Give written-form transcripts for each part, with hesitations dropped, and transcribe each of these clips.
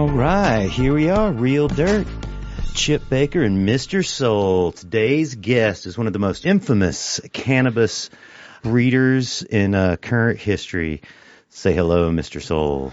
All right, here we are, Real Dirt. Chip Baker and Mr. Soul. Today's guest is one of the most infamous cannabis breeders in current history. Say hello, Mr. Soul.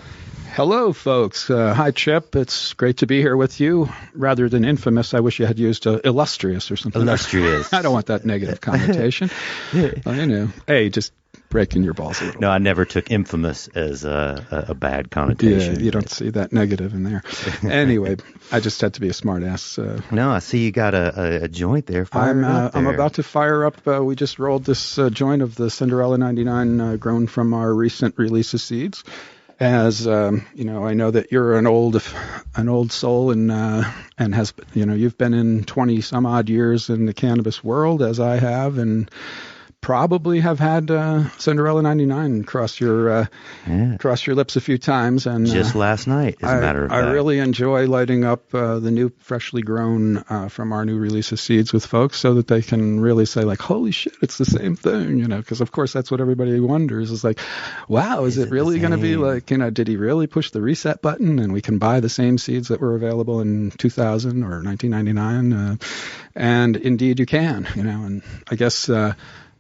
Hello, folks. Hi, Chip. It's great to be here with you. Rather than infamous, I wish you had used illustrious or something. Illustrious. I don't want that negative connotation. I know. Hey, just breaking your balls a little. No, I never took infamous as a bad connotation. Yeah, you don't see that negative in there. Anyway, I just had to be a smart ass. No, I see you got a joint there. I'm about to fire up. We just rolled this joint of the Cinderella 99 grown from our recent release of seeds. As you know, I know that you're an old soul and has, you know, you've been in 20 some odd years in the cannabis world, as I have, and probably have had Cinderella 99 cross your lips a few times. And just last night, as a matter of fact. I really enjoy lighting up the new freshly grown from our new release of seeds with folks so that they can really say, like, holy shit, it's the same thing, you know, because of course that's what everybody wonders is like, wow, is it really going to be like, you know, did he really push the reset button and we can buy the same seeds that were available in 2000 or 1999? And indeed you can, you know, and I guess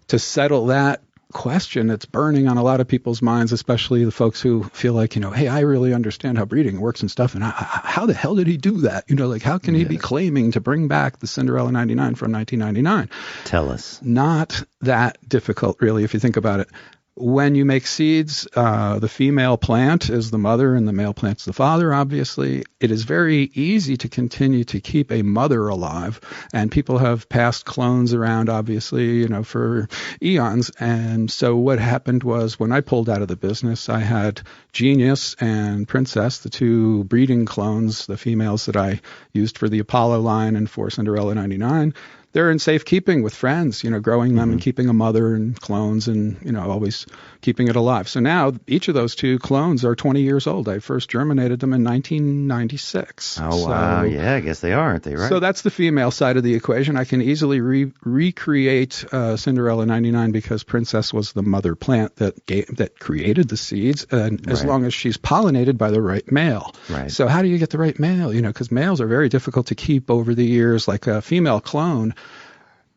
to settle that question, it's burning on a lot of people's minds, especially the folks who feel like, you know, hey, I really understand how breeding works and stuff. And how the hell did he do that? You know, like, how can he be claiming to bring back the Cinderella 99 from 1999? Tell us. Not that difficult, really, if you think about it. When you make seeds, the female plant is the mother and the male plant's the father, obviously. It is very easy to continue to keep a mother alive. And people have passed clones around, obviously, you know, for eons. And so what happened was when I pulled out of the business, I had Genius and Princess, the two breeding clones, the females that I used for the Apollo line and for Cinderella 99. They're in safekeeping with friends, you know, growing them and keeping a mother and clones and, you know, always keeping it alive. So now each of those two clones are 20 years old. I first germinated them in 1996. Oh, wow. Yeah, I guess they are, aren't they, right? So that's the female side of the equation. I can easily recreate Cinderella 99 because Princess was the mother plant that created the seeds, and as long as she's pollinated by the right male. Right. So how do you get the right male? You know, because males are very difficult to keep over the years. Like a female clone,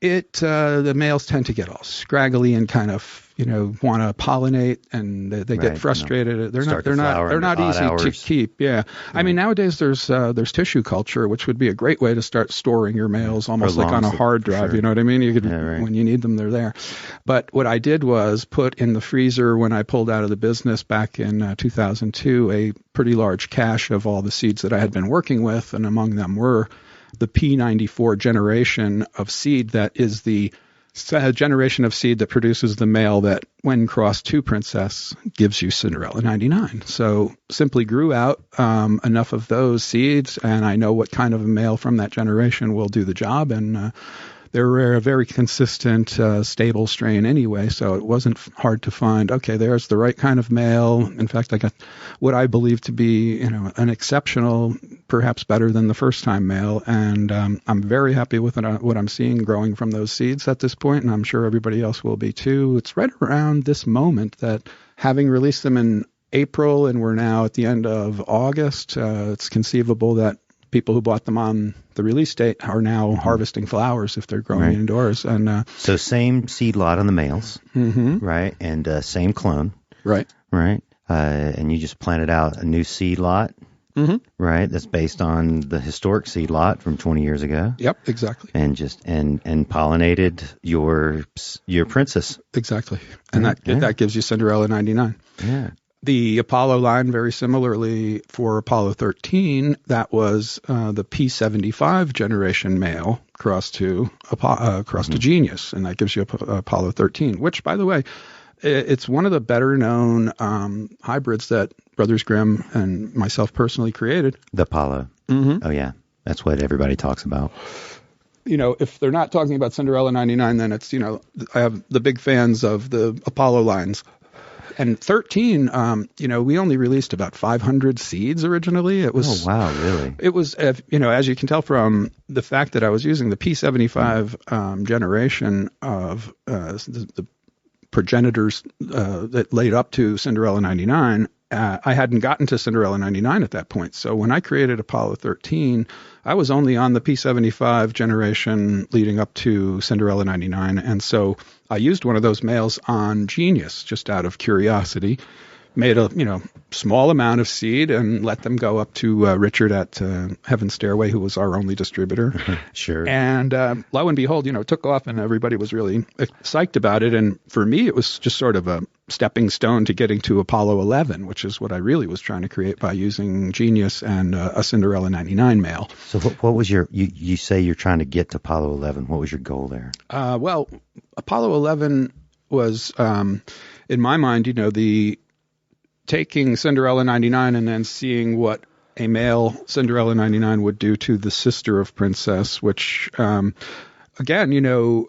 the males tend to get all scraggly and kind of, you know, want to pollinate, and they get frustrated. They're not easy to keep. Yeah. I mean, nowadays there's tissue culture, which would be a great way to start storing your males, almost like on a hard drive. Sure. You know what I mean? You could when you need them, they're there. But what I did was put in the freezer when I pulled out of the business back in 2002 a pretty large cache of all the seeds that I had been working with, and among them were the P94 generation of seed that is the generation of seed that produces the male that, when crossed to Princess, gives you Cinderella 99. So simply grew out enough of those seeds, and I know what kind of a male from that generation will do the job, and they're a very consistent, stable strain anyway, so it wasn't hard to find, okay, there's the right kind of male. In fact, I got what I believe to be, you know, an exceptional, perhaps better than the first-time male, and I'm very happy with what I'm seeing growing from those seeds at this point, and I'm sure everybody else will be too. It's right around this moment that, having released them in April, and we're now at the end of August, it's conceivable that people who bought them on the release date are now harvesting flowers if they're growing indoors. And so same seed lot on the males, right? And same clone, right? And you just planted out a new seed lot, right? That's based on the historic seed lot from 20 years ago. Yep, exactly. And just and pollinated your princess. Exactly, and that gives you Cinderella 99. Yeah. The Apollo line, very similarly for Apollo 13, that was the P75 generation male crossed to Genius, and that gives you Apollo 13, which, by the way, it's one of the better known hybrids that Brothers Grimm and myself personally created. The Apollo. Oh, yeah. That's what everybody talks about. You know, if they're not talking about Cinderella 99, then it's, you know, I have the big fans of the Apollo lines. And 13, you know, we only released about 500 seeds originally. It was, oh, wow, really? It was, you know, as you can tell from the fact that I was using the P75 generation of the progenitors that laid up to Cinderella 99, I hadn't gotten to Cinderella 99 at that point. So when I created Apollo 13, I was only on the P75 generation leading up to Cinderella 99. And so I used one of those males on Genius just out of curiosity, made a small amount of seed and let them go up to Richard at Heaven Stairway, who was our only distributor. Sure. And lo and behold, it took off and everybody was really psyched about it. And for me, it was just sort of a stepping stone to getting to Apollo 11, which is what I really was trying to create by using Genius and a Cinderella 99 male. So what was you say you're trying to get to Apollo 11. What was your goal there? Well, Apollo 11 was, in my mind, the taking Cinderella 99 and then seeing what a male Cinderella 99 would do to the sister of Princess, which, again,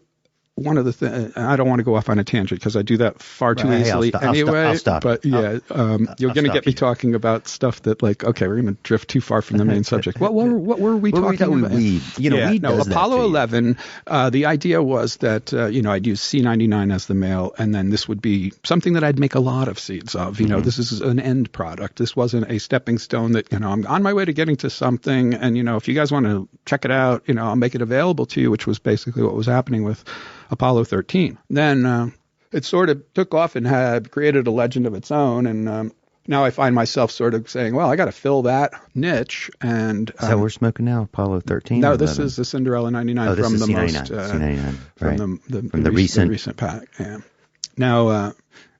one of the things, I don't want to go off on a tangent because I do that far too easily anyway. I'll stop. But yeah, you're going to get me talking about stuff that okay, we're going to drift too far from the main subject. What were we talking about? Weed does Apollo 11, the idea was that, I'd use C99 as the male, and then this would be something that I'd make a lot of seeds of. This is an end product. This wasn't a stepping stone that, I'm on my way to getting to something. And, if you guys want to check it out, I'll make it available to you, which was basically what was happening with Apollo 13. Then it sort of took off and had created a legend of its own. And now I find myself sort of saying, well, I got to fill that niche. And is that we're smoking now, Apollo 13? No, this is the Cinderella 99 from the C99. most C99, right. from the recent pack. Yeah. Now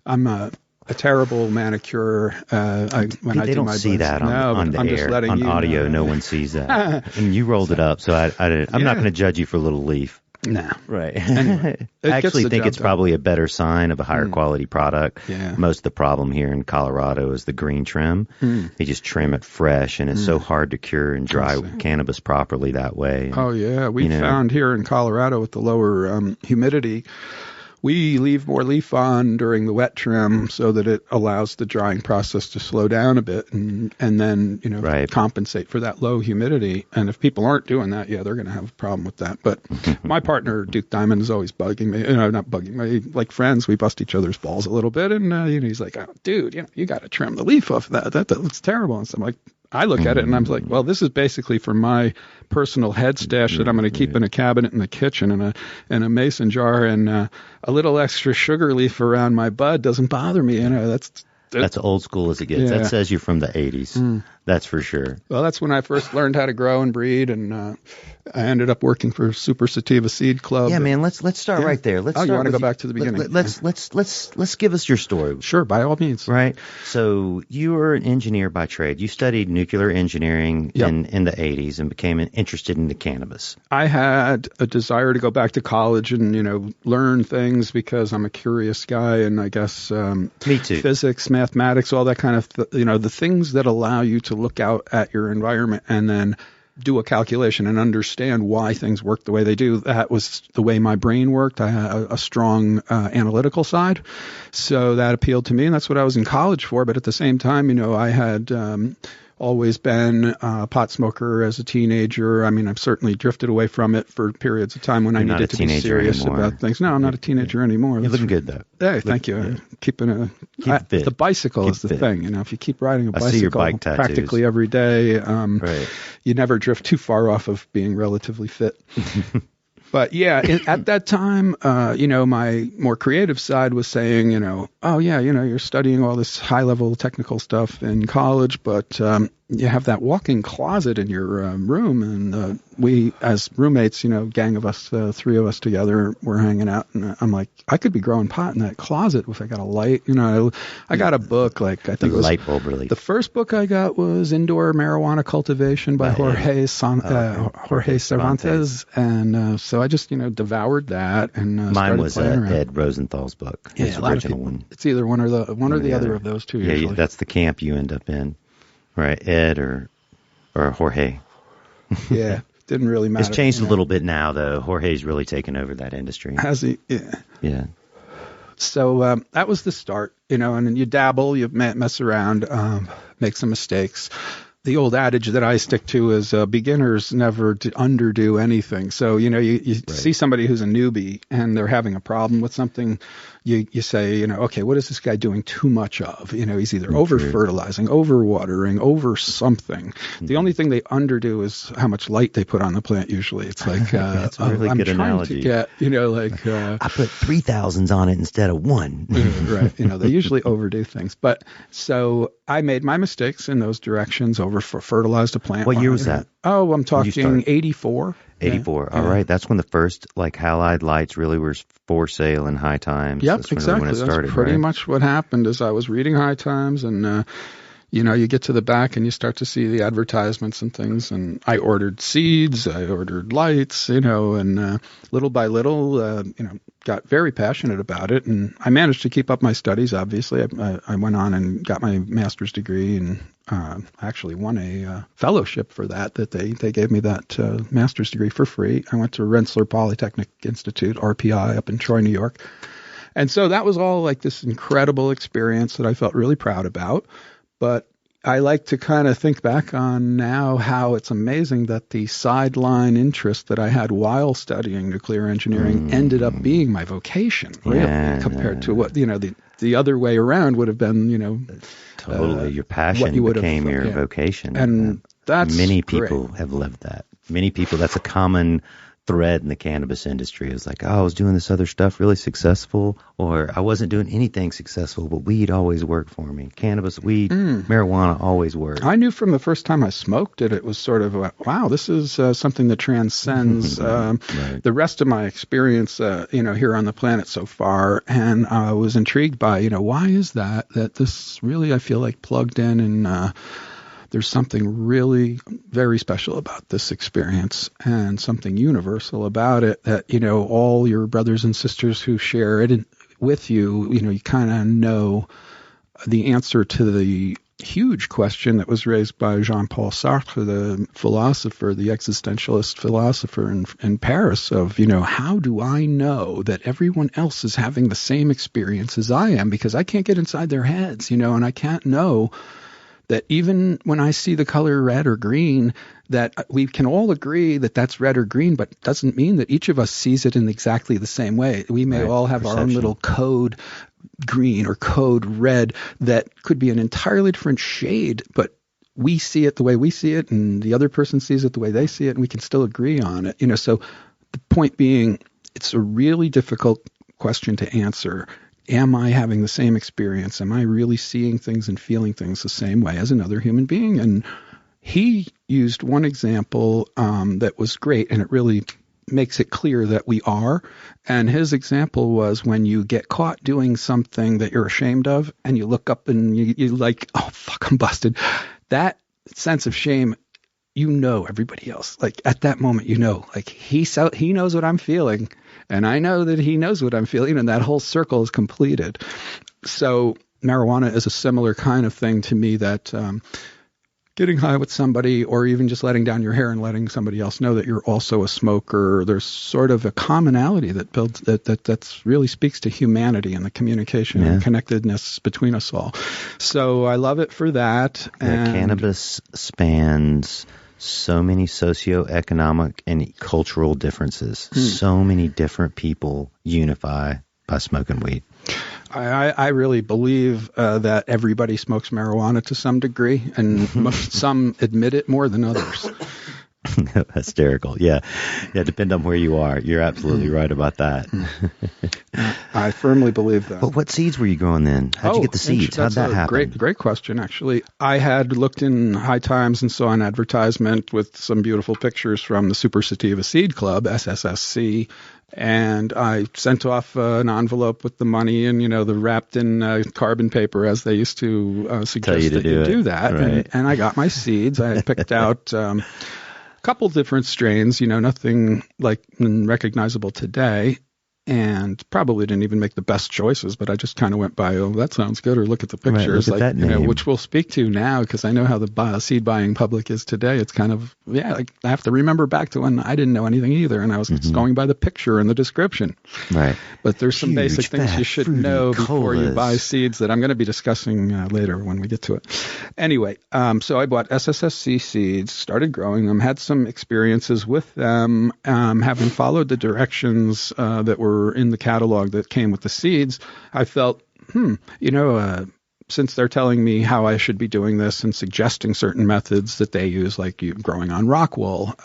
I'm a terrible manicurer. They don't see that on the air, on audio. No one sees that. And you rolled it up, so I'm not going to judge you for a little leaf. No. Right. Anyway, I actually think it's probably a better sign of a higher quality product. Yeah. Most of the problem here in Colorado is the green trim. They just trim it fresh, and it's so hard to cure and dry cannabis properly that way. Oh, yeah. We found here in Colorado with the lower humidity, we leave more leaf on during the wet trim so that it allows the drying process to slow down a bit and then, compensate for that low humidity. And if people aren't doing that, they're going to have a problem with that. But my partner, Duke Diamond, is always bugging me. Not bugging me. Like friends, we bust each other's balls a little bit. And, he's like, oh, dude, you got to trim the leaf off that. That looks terrible. And so I'm like, I look at it and I'm like, well, this is basically for my personal head stash that I'm going to keep in a cabinet in the kitchen and a mason jar, and a little extra sugar leaf around my bud doesn't bother me. That's old school as it gets. That says you're from the 80s. That's for sure. Well, that's when I first learned how to grow and breed, and I ended up working for Super Sativa Seed Club. Yeah, man. Let's start right there. You want to go back to the beginning? Let's give us your story. Sure, by all means. Right. So you were an engineer by trade. You studied nuclear engineering in the 80s and became interested in the cannabis. I had a desire to go back to college and learn things because I'm a curious guy, and I guess me too. Physics, mathematics, all that kind of the things that allow you to look out at your environment and then do a calculation and understand why things work the way they do. That was the way my brain worked. I had a strong analytical side, so that appealed to me, and that's what I was in college for. But at the same time, I had always been a pot smoker as a teenager. I mean, I've certainly drifted away from it for periods of time when I needed to be serious about things. No, I'm not a teenager anymore. You're looking good, though. Hey, thank you. Keep fit. The bicycle is the thing. If you keep riding a bicycle I see your bike practically every day, you never drift too far off of being relatively fit. But at that time, my more creative side was saying, you're studying all this high-level technical stuff in college, but you have that walk-in closet in your room, and we, as roommates, gang of us, three of us together, were hanging out, and I'm like, I could be growing pot in that closet if I got a light. I got a book, I think it was light bulb relief. The first book I got was Indoor Marijuana Cultivation by Jorge Cervantes, and so I just devoured that, and mine was around. Ed Rosenthal's book. His original one. It's either one or the other of those two. Yeah, that's the camp you end up in. Right, Ed or Jorge. Yeah, didn't really matter. It's changed a little bit now, though. Jorge's really taken over that industry. Has he? Yeah. Yeah. So that was the start, and then you dabble, you mess around, make some mistakes. The old adage that I stick to is beginners never underdo anything. So, you see somebody who's a newbie and they're having a problem with something, you say, okay, what is this guy doing too much of? He's either over-fertilizing, over-watering, over something. The only thing they underdo is how much light they put on the plant usually. It's like, that's a really good analogy. To get, I put 3,000s on it instead of 1. Right. They usually overdo things. But so I made my mistakes in those directions, fertilized a plant. What year was that? Oh, I'm talking 84. 84. All right. That's when the first halide lights really were for sale in High Times. Yep, That's exactly. When it started, That's pretty right? much what happened is I was reading High Times and, you get to the back and you start to see the advertisements and things. And I ordered seeds, I ordered lights, and little by little, got very passionate about it. And I managed to keep up my studies, obviously. I went on and got my master's degree and actually won a fellowship for that they gave me that master's degree for free. I went to Rensselaer Polytechnic Institute, RPI, up in Troy, New York. And so that was all like this incredible experience that I felt really proud about. But I like to kind of think back on now how it's amazing that the sideline interest that I had while studying nuclear engineering ended up being my vocation, really, compared to what, the other way around would have been, totally. Your passion became your vocation. And that's many people have lived that. Many people, that's a common thread in the cannabis industry. Is like, I was doing this other stuff really successful, or I wasn't doing anything successful, but weed always worked for me. Cannabis, weed, marijuana always worked. I knew from the first time I smoked it, it was sort of, wow, this is something that transcends the rest of my experience, here on the planet so far. And I was intrigued by, why is that this really, I feel like plugged in and, there's something really very special about this experience and something universal about it that, all your brothers and sisters who share it with you, you kind of know the answer to the huge question that was raised by Jean-Paul Sartre, the philosopher, the existentialist philosopher in Paris of, how do I know that everyone else is having the same experience as I am? Because I can't get inside their heads, and I can't know that even when I see the color red or green, that we can all agree that that's red or green, but doesn't mean that each of us sees it in exactly the same way. We may all have our own little code green or code red that could be an entirely different shade, but we see it the way we see it, and the other person sees it the way they see it, and we can still agree on it. So the point being, it's a really difficult question to answer. Am I having the same experience? Am I really seeing things and feeling things the same way as another human being? And he used one example that was great, and it really makes it clear that we are. And his example was when you get caught doing something that you're ashamed of, and you look up and you like, oh, fuck, I'm busted. That sense of shame, everybody else. Like at that moment, like he knows what I'm feeling. And I know that he knows what I'm feeling, and that whole circle is completed. So marijuana is a similar kind of thing to me, that getting high with somebody, or even just letting down your hair and letting somebody else know that you're also a smoker, there's sort of a commonality that builds that really speaks to humanity and the communication and connectedness between us all. So I love it for that. And cannabis spans so many socioeconomic and cultural differences. So many different people unify by smoking weed. I really believe that everybody smokes marijuana to some degree, and some admit it more than others. Hysterical. Yeah, depend on where you are. You're absolutely right about that. I firmly believe that. But what seeds were you growing then? How'd you get the seeds? How'd that happen? Great question, actually. I had looked in High Times and saw an advertisement with some beautiful pictures from the Super Sativa Seed Club, SSSC, and I sent off an envelope with the money and, the wrapped in carbon paper, as they used to suggest that you do that. Right. And I got my seeds. I picked out couple different strains, nothing like recognizable today, and probably didn't even make the best choices, but I just kind of went by, oh, that sounds good, or look at the pictures, look at that name. Which we'll speak to now, because I know how the seed buying public is today. It's kind of, like I have to remember back to when I didn't know anything either, and I was going by the picture and the description. Right. But there's some basic things you should know before you buy seeds that I'm going to be discussing later when we get to it. Anyway, so I bought SSSC seeds, started growing them, had some experiences with them, having followed the directions that were were in the catalog that came with the seeds, I felt, since they're telling me how I should be doing this and suggesting certain methods that they use, like growing on rock wool,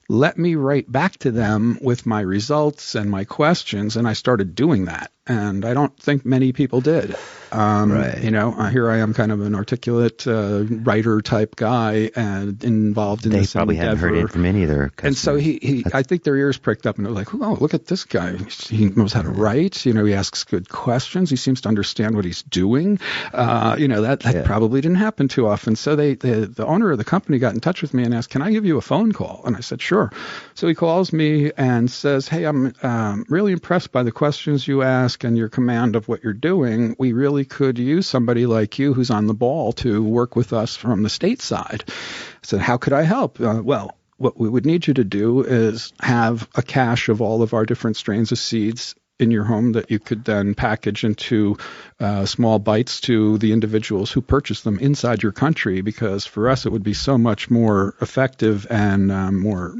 let me write back to them with my results and my questions. And I started doing that. And I don't think many people did. Right. Here I am, kind of an articulate writer type guy and involved in this endeavor. They probably hadn't heard it from any of their customers. And so I think their ears pricked up and they're like, oh, look at this guy. He knows how to write. He asks good questions. He seems to understand what he's doing. That probably didn't happen too often. So the owner of the company got in touch with me and asked, can I give you a phone call? And I said, sure. So he calls me and says, hey, I'm really impressed by the questions you ask and your command of what you're doing. We really could use somebody like you who's on the ball to work with us from the state side. I said, how could I help? Well, what we would need you to do is have a cache of all of our different strains of seeds in your home that you could then package into small bites to the individuals who purchase them inside your country, because for us it would be so much more effective and more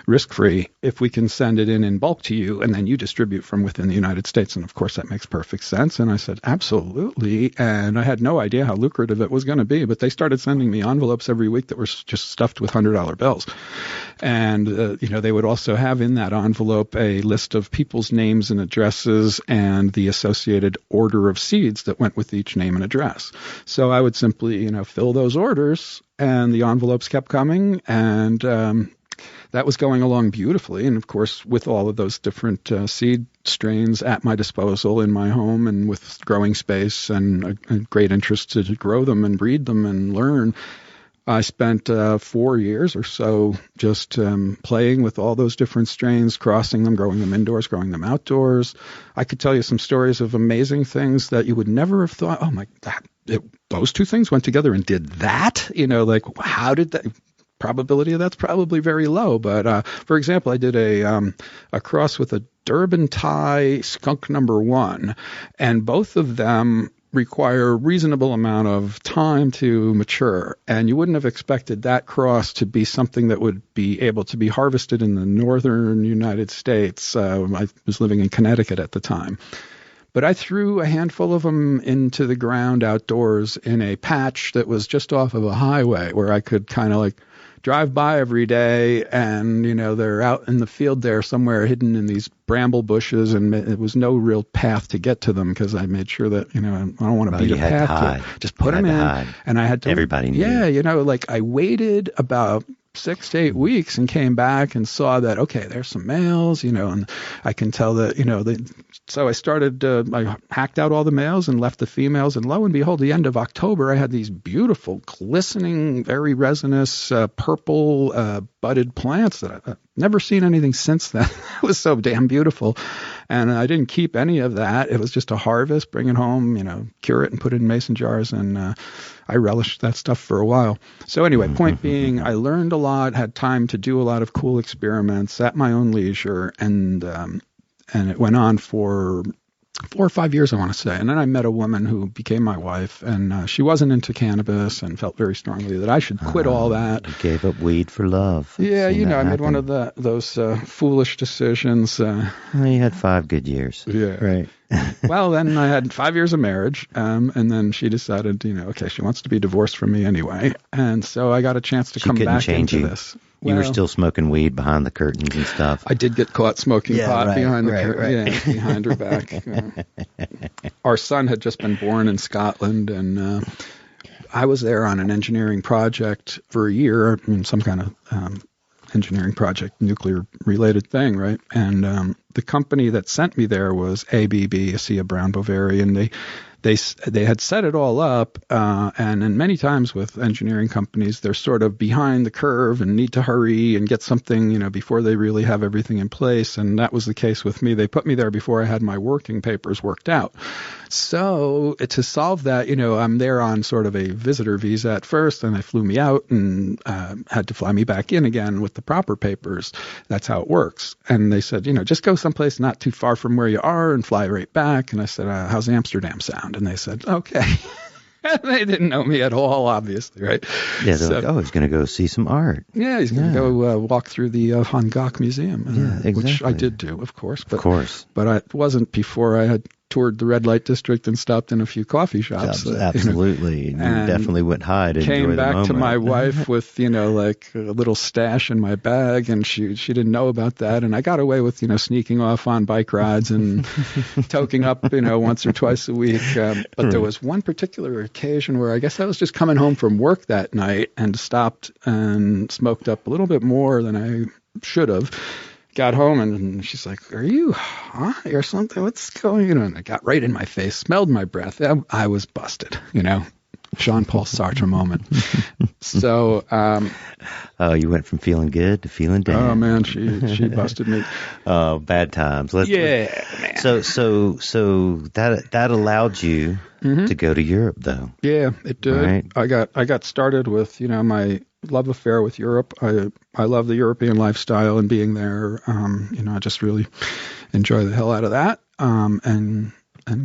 risk-free if we can send it in bulk to you and then you distribute from within the United States. And of course that makes perfect sense. And I said, absolutely. And I had no idea how lucrative it was going to be, but they started sending me envelopes every week that were just stuffed with $100 bills. And, they would also have in that envelope a list of people's names and addresses and the associated order of seeds that went with each name and address. So I would simply, fill those orders, and the envelopes kept coming, and that was going along beautifully. And of course, with all of those different seed strains at my disposal in my home, and with growing space and a great interest to grow them and breed them and learn, I spent 4 years or so just playing with all those different strains, crossing them, growing them indoors, growing them outdoors. I could tell you some stories of amazing things that you would never have thought, oh my God, those two things went together and did that? How did that? Probability of that's probably very low. But for example, I did a cross with a Durban Thai skunk number 1, and both of them require a reasonable amount of time to mature. And you wouldn't have expected that cross to be something that would be able to be harvested in the northern United States. I was living in Connecticut at the time. But I threw a handful of them into the ground outdoors in a patch that was just off of a highway where I could kind of drive by every day, and they're out in the field there somewhere hidden in these bramble bushes, and it was no real path to get to them because I made sure that I don't want to beat a path to just put them in, and I had to. Everybody knew. Yeah, I waited about 6 to 8 weeks and came back and saw that, okay, there's some males, and I can tell that, so I started, I hacked out all the males and left the females, and lo and behold, the end of October, I had these beautiful, glistening, very resinous, purple, budded plants that I've never seen anything since then. It was so damn beautiful. And I didn't keep any of that. It was just a harvest, bring it home, cure it and put it in mason jars. And I relished that stuff for a while. So anyway, point being, I learned a lot, had time to do a lot of cool experiments at my own leisure. And it went on for 4 or 5 years, I want to say. And then I met a woman who became my wife, and she wasn't into cannabis and felt very strongly that I should quit all that. You gave up weed for love. Yeah, I made one of those foolish decisions. Well, you had 5 good years. Yeah. Right. Well, then I had 5 years of marriage, and then she decided, okay, she wants to be divorced from me anyway. And so I got a chance to come back into this. You were still smoking weed behind the curtains and stuff. I did get caught smoking pot behind the curtain, behind her back. Our son had just been born in Scotland, and I was there on an engineering project for a year, some kind of engineering project, nuclear-related thing, right? And the company that sent me there was ABB, Asia Brown Boveri, and they had set it all up, and many times with engineering companies, they're sort of behind the curve and need to hurry and get something, before they really have everything in place. And that was the case with me. They put me there before I had my working papers worked out. So to solve that, I'm there on sort of a visitor visa at first, and they flew me out and had to fly me back in again with the proper papers. That's how it works. And they said, just go someplace not too far from where you are and fly right back. And I said, how's Amsterdam sound? And they said, okay. They didn't know me at all, obviously, right? Yeah, they're like, oh, he's going to go see some art. Yeah, he's going to go walk through the Van Gogh Museum, exactly. which I did do, of course. Of course. But it wasn't before I had toured the red light district and stopped in a few coffee shops. Absolutely. You definitely went high to enjoy the moment. Came back to my wife with, like a little stash in my bag, and she didn't know about that. And I got away with, sneaking off on bike rides and toking up, once or twice a week. But there was one particular occasion where I guess I was just coming home from work that night and stopped and smoked up a little bit more than I should have. Got home and she's like, "Are you high or something? What's going on?" And I got right in my face, smelled my breath. I was busted, Jean-Paul Sartre moment. So, you went from feeling good to feeling down. Oh man, she busted me. Oh, bad times. Man. So that allowed you to go to Europe, though. Yeah, it did. Right? I got started with my love affair with Europe. I love the European lifestyle and being there. I just really enjoy the hell out of that. And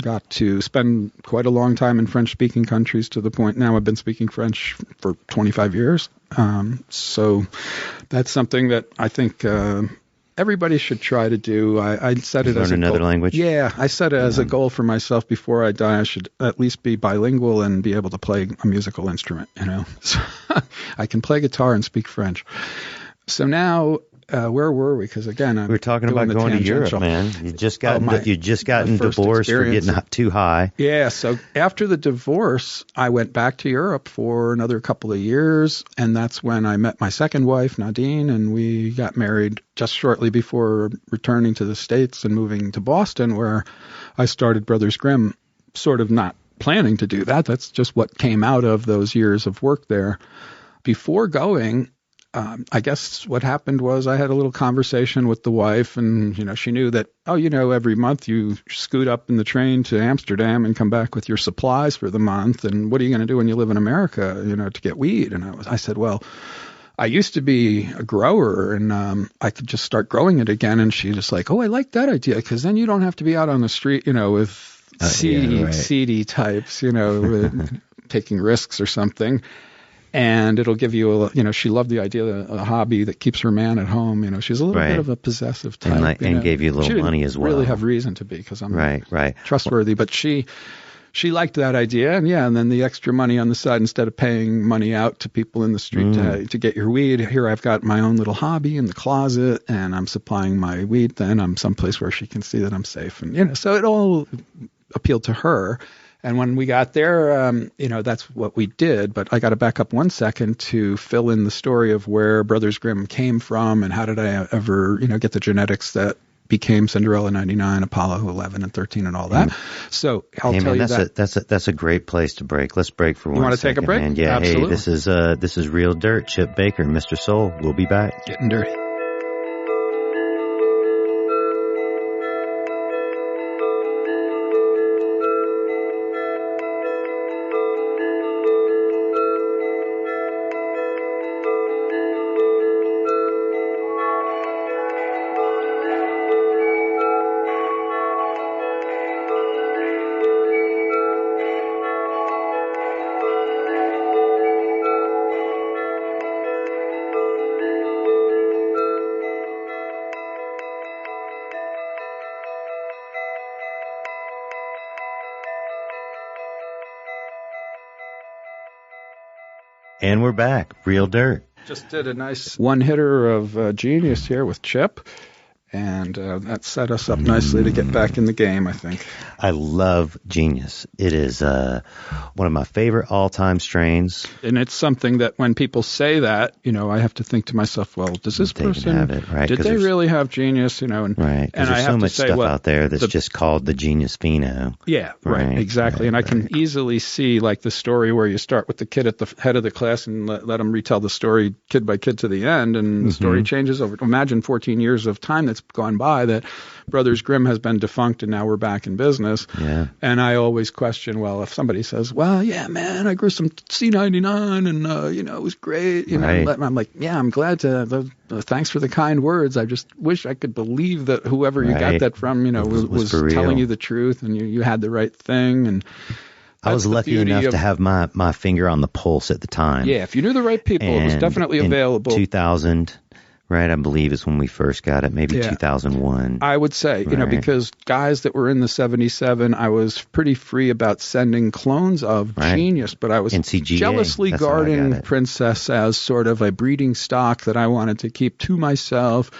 got to spend quite a long time in French-speaking countries, to the point now I've been speaking French for 25 years. So that's something that I think everybody should try to do. I set it as a goal. Learn another language? Yeah, I set it as a goal for myself. Before I die, I should at least be bilingual and be able to play a musical instrument, So I can play guitar and speak French. So now, where were we? Because again, we were talking about going to Europe, man. You just gotten divorced for getting too high. Yeah. So after the divorce, I went back to Europe for another couple of years, and that's when I met my second wife, Nadine, and we got married just shortly before returning to the States and moving to Boston, where I started Brothers Grimm. Sort of not planning to do that. That's just what came out of those years of work there. Before going, I guess what happened was I had a little conversation with the wife, and, she knew that, every month you scoot up in the train to Amsterdam and come back with your supplies for the month. And what are you going to do when you live in America, to get weed? And I said, well, I used to be a grower, and I could just start growing it again. And she just like, oh, I like that idea, because then you don't have to be out on the street, with seedy types, taking risks or something. And it'll give you she loved the idea of a hobby that keeps her man at home. She's a little bit of a possessive type. And gave you a little money as well. She didn't really have reason to be, because I'm right. trustworthy. But she liked that idea. And then the extra money on the side, instead of paying money out to people in the street to get your weed, here I've got my own little hobby in the closet, and I'm supplying my weed. Then I'm someplace where she can see that I'm safe. And, so it all appealed to her. And when we got there, that's what we did. But I got to back up 1 second to fill in the story of where Brothers Grimm came from and how did I ever, get the genetics that became Cinderella 99, Apollo 11 and 13 and all that. So I'll tell you that. That's a great place to break. Let's break for 1 second. You want to take a break? Man. Yeah. Absolutely. Hey, this is Real Dirt. Chip Baker, Mr. Soul. We'll be back. Getting dirty. And we're back. Real Dirt. Just did a nice one-hitter of Genius here with Chip, and that set us up nicely to get back in the game, I think. I love Genius. It is one of my favorite all-time strains. And it's something that when people say that, I have to think to myself, well, does this person have it, right? Did they really have Genius? Right. Because there's so much stuff out there that's just called the Genius Pheno. Yeah, right, exactly. And I can easily see like the story where you start with the kid at the head of the class and let them retell the story kid by kid to the end, and the story changes over. Imagine 14 years of time that's gone by that Brothers Grimm has been defunct and now we're back in business. Yeah. And I always question, well, if somebody says, well, yeah, man, I grew some C99 and, it was great. I'm like, yeah, I'm glad to, thanks for the kind words. I just wish I could believe that whoever you got that from, was telling you the truth and you had the right thing. And I was lucky enough to have my finger on the pulse at the time. Yeah, if you knew the right people, it was definitely available. 2000, right, I believe is when we first got it, maybe 2001. I would say, because guys that were in the 77, I was pretty free about sending clones of Genius, but I was NCGA, jealously guarding Princess as sort of a breeding stock that I wanted to keep to myself.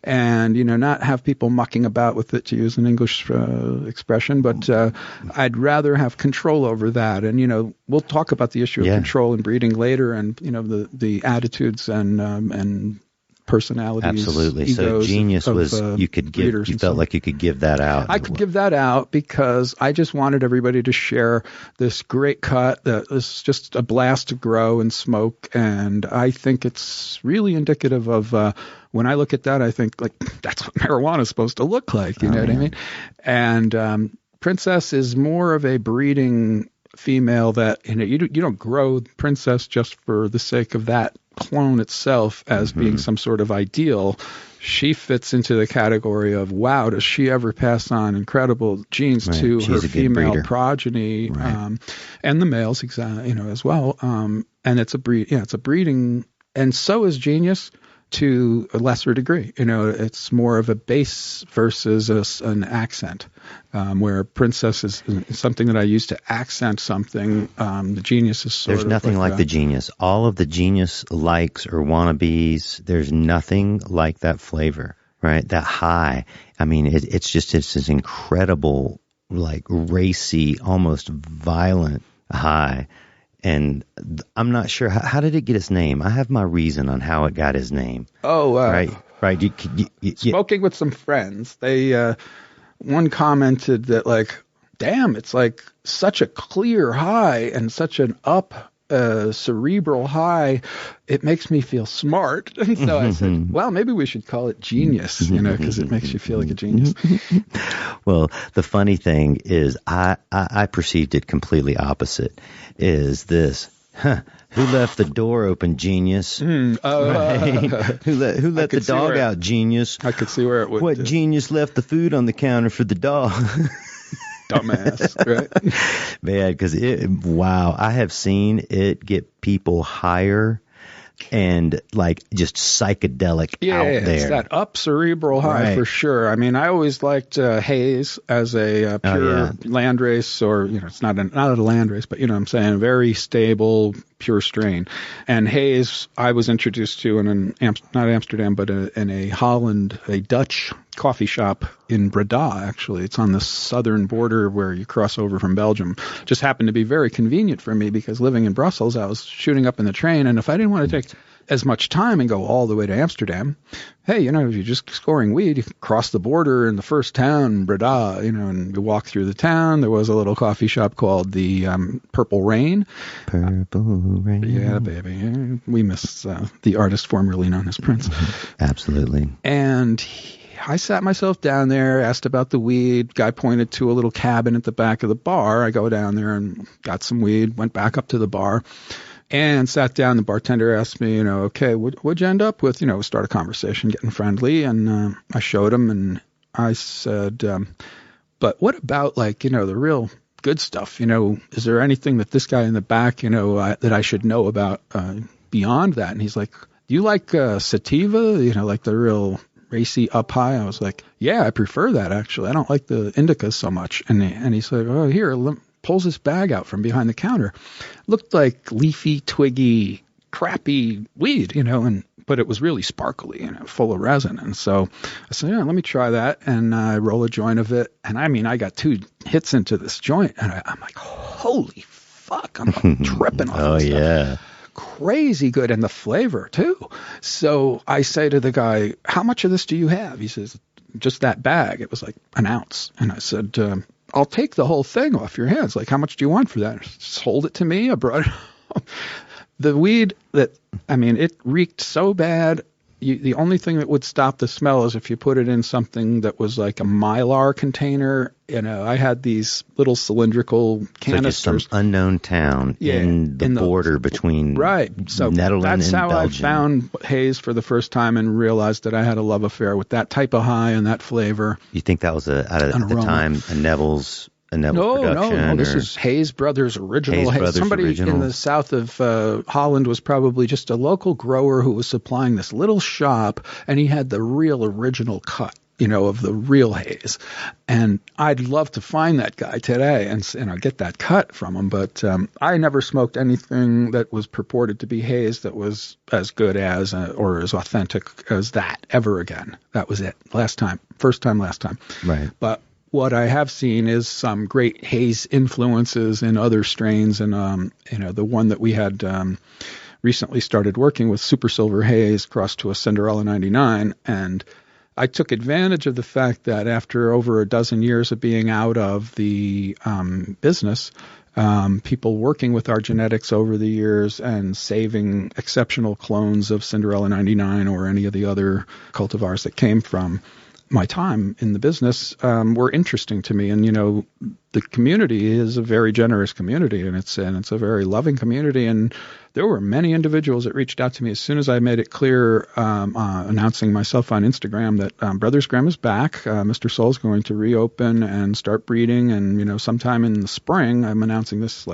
And, not have people mucking about with it, to use an English expression, but I'd rather have control over that. And, we'll talk about the issue of control and breeding later, and, the attitudes and personalities. Absolutely. So Genius was, you felt like you could give that out. I could give that out because I just wanted everybody to share this great cut that is just a blast to grow and smoke. And I think it's really indicative of, when I look at that, I think like that's what marijuana is supposed to look like. You know what I mean? And Princess is more of a breeding female that, you don't grow Princess just for the sake of that clone itself as being some sort of ideal. She fits into the category of, wow, does she ever pass on incredible genes to her female progeny, and the males, as well. And it's a breeding, and so is Genius to a lesser degree. It's more of a base versus an accent, where Princess is something that I use to accent something. The Genius is sort of There's nothing like the Genius. All of the Genius likes or wannabes, there's nothing like that flavor, right? That high. I mean, it's this incredible, like racy, almost violent high. And I'm not sure, how did it get its name? I have my reason on how it got its name. Right. Smoking with some friends, they one commented that, like, damn, it's like such a clear high and such an cerebral high. It makes me feel smart. And so I said, well, maybe we should call it Genius, because it makes you feel like a genius. Well, the funny thing is I perceived it completely opposite. Is this, who left the door open, Genius? Who let the dog out, Genius? I could see where it would. What Genius left the food on the counter for the dog? Dumbass, right? Man, because I have seen it get people higher and like just psychedelic out there. It's that cerebral high for sure. I mean, I always liked Haze as a pure landrace, or it's not a landrace, but I'm saying a very stable, pure strain. And Haze, I was introduced to not Amsterdam, but in a Holland, a Dutch coffee shop in Breda, actually. It's on the southern border where you cross over from Belgium. Just happened to be very convenient for me because living in Brussels, I was shooting up in the train, and if I didn't want to take as much time and go all the way to Amsterdam, hey, if you're just scoring weed, you can cross the border in the first town, Breda, and you walk through the town. There was a little coffee shop called the Purple Rain. Purple Rain. Yeah, baby. We miss the artist formerly known as Prince. Absolutely. And I sat myself down there, asked about the weed. Guy pointed to a little cabin at the back of the bar. I go down there and got some weed, went back up to the bar and sat down. The bartender asked me, okay, what'd you end up with? Start a conversation, getting friendly. And I showed him and I said, but what about the real good stuff? Is there anything that this guy in the back, that I should know about beyond that? And he's like, do you like sativa? Like the real racy up high? I was like, yeah, I prefer that actually. I don't like the indicas so much. And he said, oh, here, pulls this bag out from behind the counter. Looked like leafy, twiggy, crappy weed, but it was really sparkly, full of resin. And so I said, yeah, let me try that. And I roll a joint of it. And I mean, I got 2 hits into this joint and I'm like, holy fuck, I'm tripping on this stuff. Crazy good, and the flavor too. So I say to the guy, how much of this do you have? He says, just that bag. It was like an ounce. And I said, I'll take the whole thing off your hands. Like, how much do you want for that? Just hold it to me. I brought it home. The weed it reeked so bad. The only thing that would stop the smell is if you put it in something that was like a Mylar container. I had these little cylindrical canisters. So just some unknown town in the border between Netherlands and Belgium. That's how I found Haze for the first time and realized that I had a love affair with that type of high and that flavor. You think that was at the time a Neville's and that was production? No. This is Hayes Brothers original. Hayes Brothers Somebody original. in the south of Holland was probably just a local grower who was supplying this little shop, and he had the real original cut, of the real Hayes. And I'd love to find that guy today and get that cut from him. But I never smoked anything that was purported to be Hayes that was as good as or as authentic as that ever again. That was it. Last time. Right. But what I have seen is some great Hayes influences in other strains. And, the one that we had recently started working with, Super Silver Hayes, crossed to a Cinderella 99. And I took advantage of the fact that after over a dozen years of being out of the business, people working with our genetics over the years and saving exceptional clones of Cinderella 99 or any of the other cultivars that came from my time in the business were interesting to me. And, the community is a very generous community, and it's a very loving community. And there were many individuals that reached out to me as soon as I made it clear, announcing myself on Instagram that Brothers Grimm is back. Mr. Soul's going to reopen and start breeding. And, sometime in the spring, I'm announcing this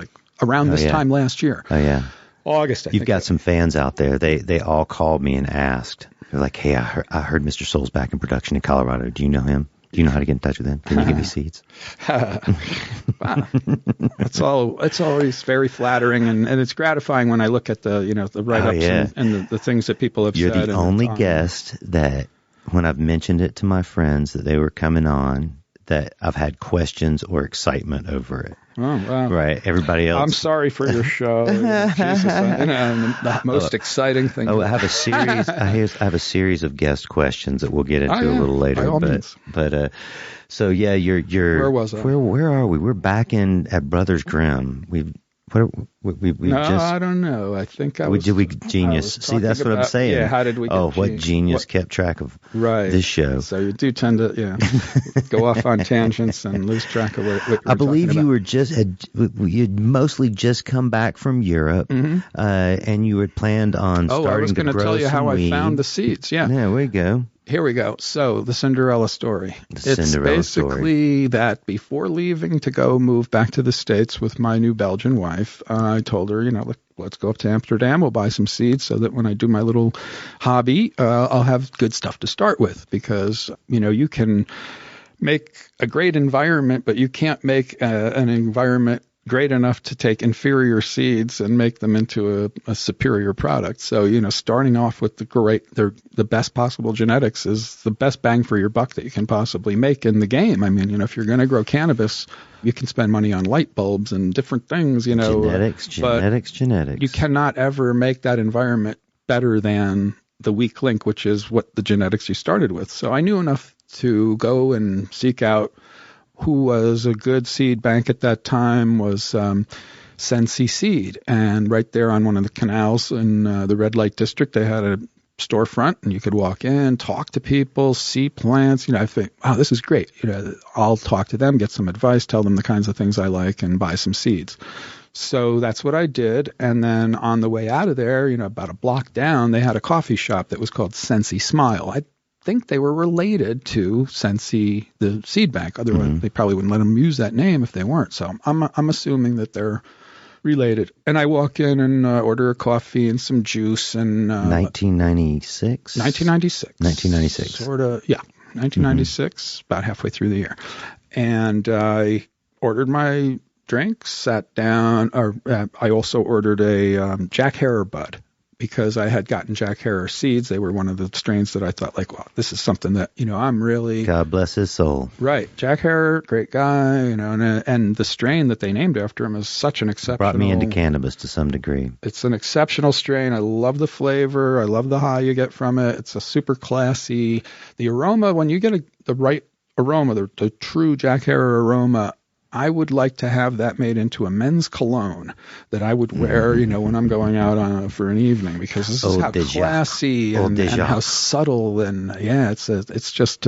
around this time last year. Oh, yeah. August, I think. You've got some fans out there. They all called me and asked. They're like, hey, I heard Mr. Soul's back in production in Colorado. Do you know him? Do you know how to get in touch with him? Can you give me seeds? Wow. It's always very flattering, and it's gratifying when I look at the write-ups and the things that people have said. You're the only guest that, when I've mentioned it to my friends that they were coming on, that I've had questions or excitement over it. Oh, wow. Right. Everybody else. I'm sorry for your show. Jesus, the most exciting thing. I have a series. I have a series of guest questions that we'll get into a little later. By all means. So yeah, you're. Where was I? Where are we? We're back at Brothers Grimm. I don't know. I think I was. Did we genius? See, that's what I'm saying. Yeah, how did we get what genius kept track of this show? So you do tend to, go off on tangents and lose track of what you're I believe talking you about. you'd mostly just come back from Europe, and you had planned on starting to grow some weed. I was going to tell you how I found the seeds. Yeah. There we go. Here we go. So the Cinderella story. It's basically that before leaving to go move back to the States with my new Belgian wife, I told her, let's go up to Amsterdam. We'll buy some seeds so that when I do my little hobby, I'll have good stuff to start with. Because, you can make a great environment, but you can't make an environment great enough to take inferior seeds and make them into a superior product. So, starting off with the best possible genetics is the best bang for your buck that you can possibly make in the game. I mean, if you're going to grow cannabis, you can spend money on light bulbs and different things, Genetics. You cannot ever make that environment better than the weak link, which is what the genetics you started with. So I knew enough to go and seek out who was a good seed bank at that time was Sensi Seed. And right there on one of the canals in the red light district, they had a storefront, and you could walk in, talk to people, see plants. I think, wow, this is great. I'll talk to them, get some advice, tell them the kinds of things I like, and buy some seeds. So that's what I did. And then on the way out of there, about a block down, they had a coffee shop that was called Sensi Smile. I think they were related to Sensi, the seed bank. Otherwise, they probably wouldn't let them use that name if they weren't. So I'm assuming that they're related. And I walk in and order a coffee and some juice. And 1996? 1996. Sort of, yeah. 1996, about halfway through the year. And I ordered my drink, sat down. I also ordered a Jack Herer bud, because I had gotten Jack Herer seeds. They were one of the strains that I thought, this is something that, I'm really... God bless his soul. Right. Jack Herer, great guy, and the strain that they named after him is such an exceptional... Brought me into cannabis to some degree. It's an exceptional strain. I love the flavor. I love the high you get from it. It's a super classy... The aroma, when you get the right aroma, the true Jack Herer aroma, I would like to have that made into a men's cologne that I would wear, when I'm going out for an evening, because this is how classy and how subtle, and it's just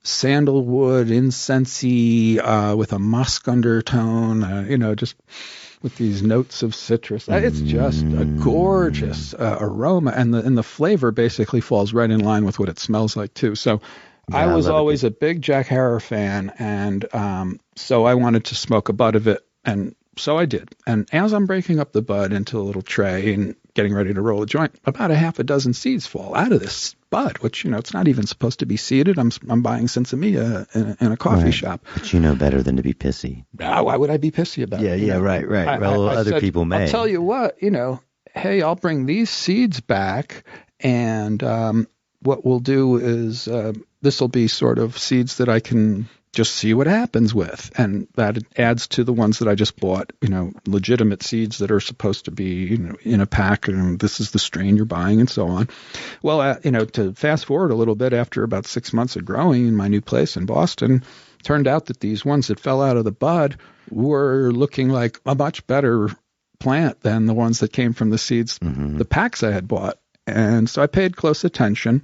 sandalwood, incensey, with a musk undertone, just with these notes of citrus. It's just a gorgeous aroma, and the flavor basically falls right in line with what it smells like too. So I was always a big Jack Harrer fan, and so I wanted to smoke a bud of it, and so I did. And as I'm breaking up the bud into a little tray and getting ready to roll a joint, about a half a dozen seeds fall out of this bud, which, it's not even supposed to be seeded. I'm buying Sinsemilla in a coffee shop. But you know better than to be pissy. Why would I be pissy about it? Yeah, right. Well, other said, people may. I'll tell you what, hey, I'll bring these seeds back, and what we'll do is this will be sort of seeds that I can just see what happens with. And that adds to the ones that I just bought, legitimate seeds that are supposed to be, in a pack, and this is the strain you're buying and so on. Well, to fast forward a little bit, after about 6 months of growing in my new place in Boston, turned out that these ones that fell out of the bud were looking like a much better plant than the ones that came from the seeds, the packs I had bought. And so I paid close attention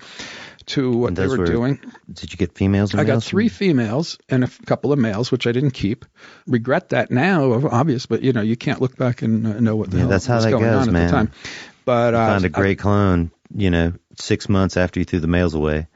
to what they were doing. Did you get females and males? I got 3 females and a couple of males, which I didn't keep. Regret that now, obvious, but you can't look back and know what the hell was going on at the time. But I found a great clone, 6 months after you threw the males away.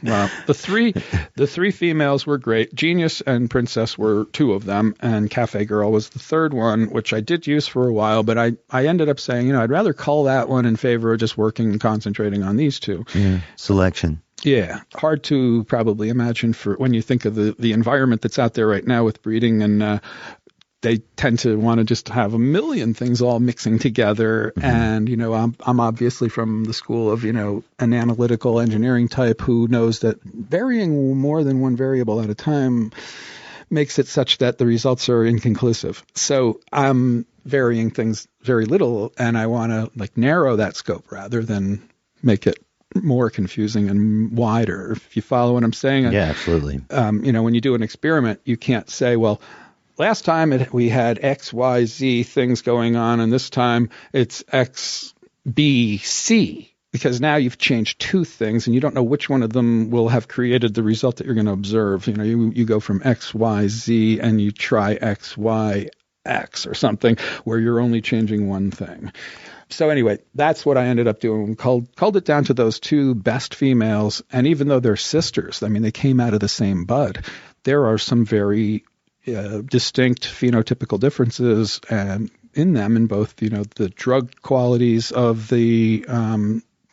Well, the three females were great. Genius and Princess were 2 of them, and Cafe Girl was the 3rd one, which I did use for a while, but I ended up saying, I'd rather cull that one in favor of just working and concentrating on these 2. Yeah. Selection. Yeah, hard to probably imagine for when you think of the environment that's out there right now with breeding, and they tend to want to just have a million things all mixing together. And, I'm obviously from the school of, an analytical engineering type who knows that varying more than one variable at a time makes it such that the results are inconclusive. So I'm varying things very little, and I want to narrow that scope rather than make it more confusing and wider. If you follow what I'm saying. Yeah, absolutely. When you do an experiment, you can't say, well, last time we had X, Y, Z things going on, and this time it's X, B, C, because now you've changed 2 things, and you don't know which one of them will have created the result that you're going to observe. You go from X, Y, Z, and you try X, Y, X or something, where you're only changing one thing. So anyway, that's what I ended up doing. Culled it down to those 2 best females, and even though they're sisters, they came out of the same bud, there are some very distinct phenotypical differences in them, in both the drug qualities of the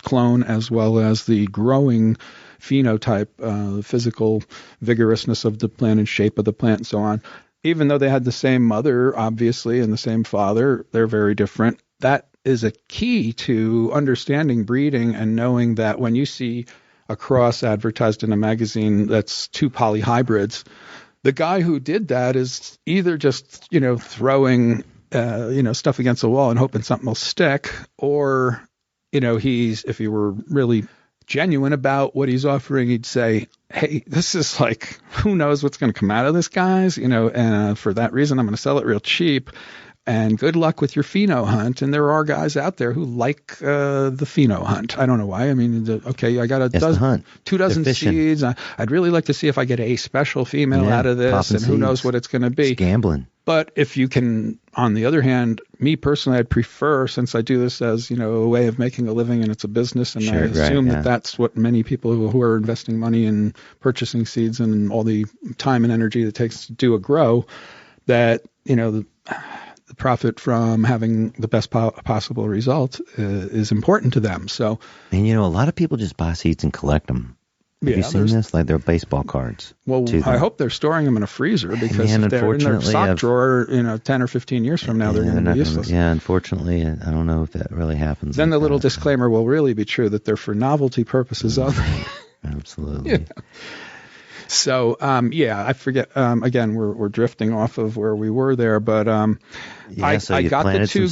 clone as well as the growing phenotype, physical vigorousness of the plant and shape of the plant and so on. Even though they had the same mother, obviously, and the same father, they're very different. That is a key to understanding breeding and knowing that when you see a cross advertised in a magazine that's 2 polyhybrids, the guy who did that is either just, throwing, stuff against the wall and hoping something will stick, or, if he were really genuine about what he's offering, he'd say, hey, this is who knows what's going to come out of this, guys, and for that reason, I'm going to sell it real cheap. And good luck with your pheno hunt. And there are guys out there who like the pheno hunt. I don't know why. I mean, I got 2 dozen seeds. I'd really like to see if I get a special female out of this, and who knows what it's going to be. It's gambling. But if you can, on the other hand, me personally, I'd prefer, since I do this as, a way of making a living and it's a business, and I assume that that's what many people who are investing money in purchasing seeds and all the time and energy that it takes to do a grow, that, the profit from having the best possible result is important to them. So, and a lot of people just buy seeds and collect them. Have you seen this? Like they're baseball cards. Well, I hope they're storing them in a freezer, because if they're in their sock drawer, 10 or 15 years from now, they're going to be useless. Unfortunately, I don't know if that really happens. Then the little disclaimer will really be true, that they're for novelty purposes only. Absolutely. Yeah. So, I forget, again, we're drifting off of where we were there, but I got the 2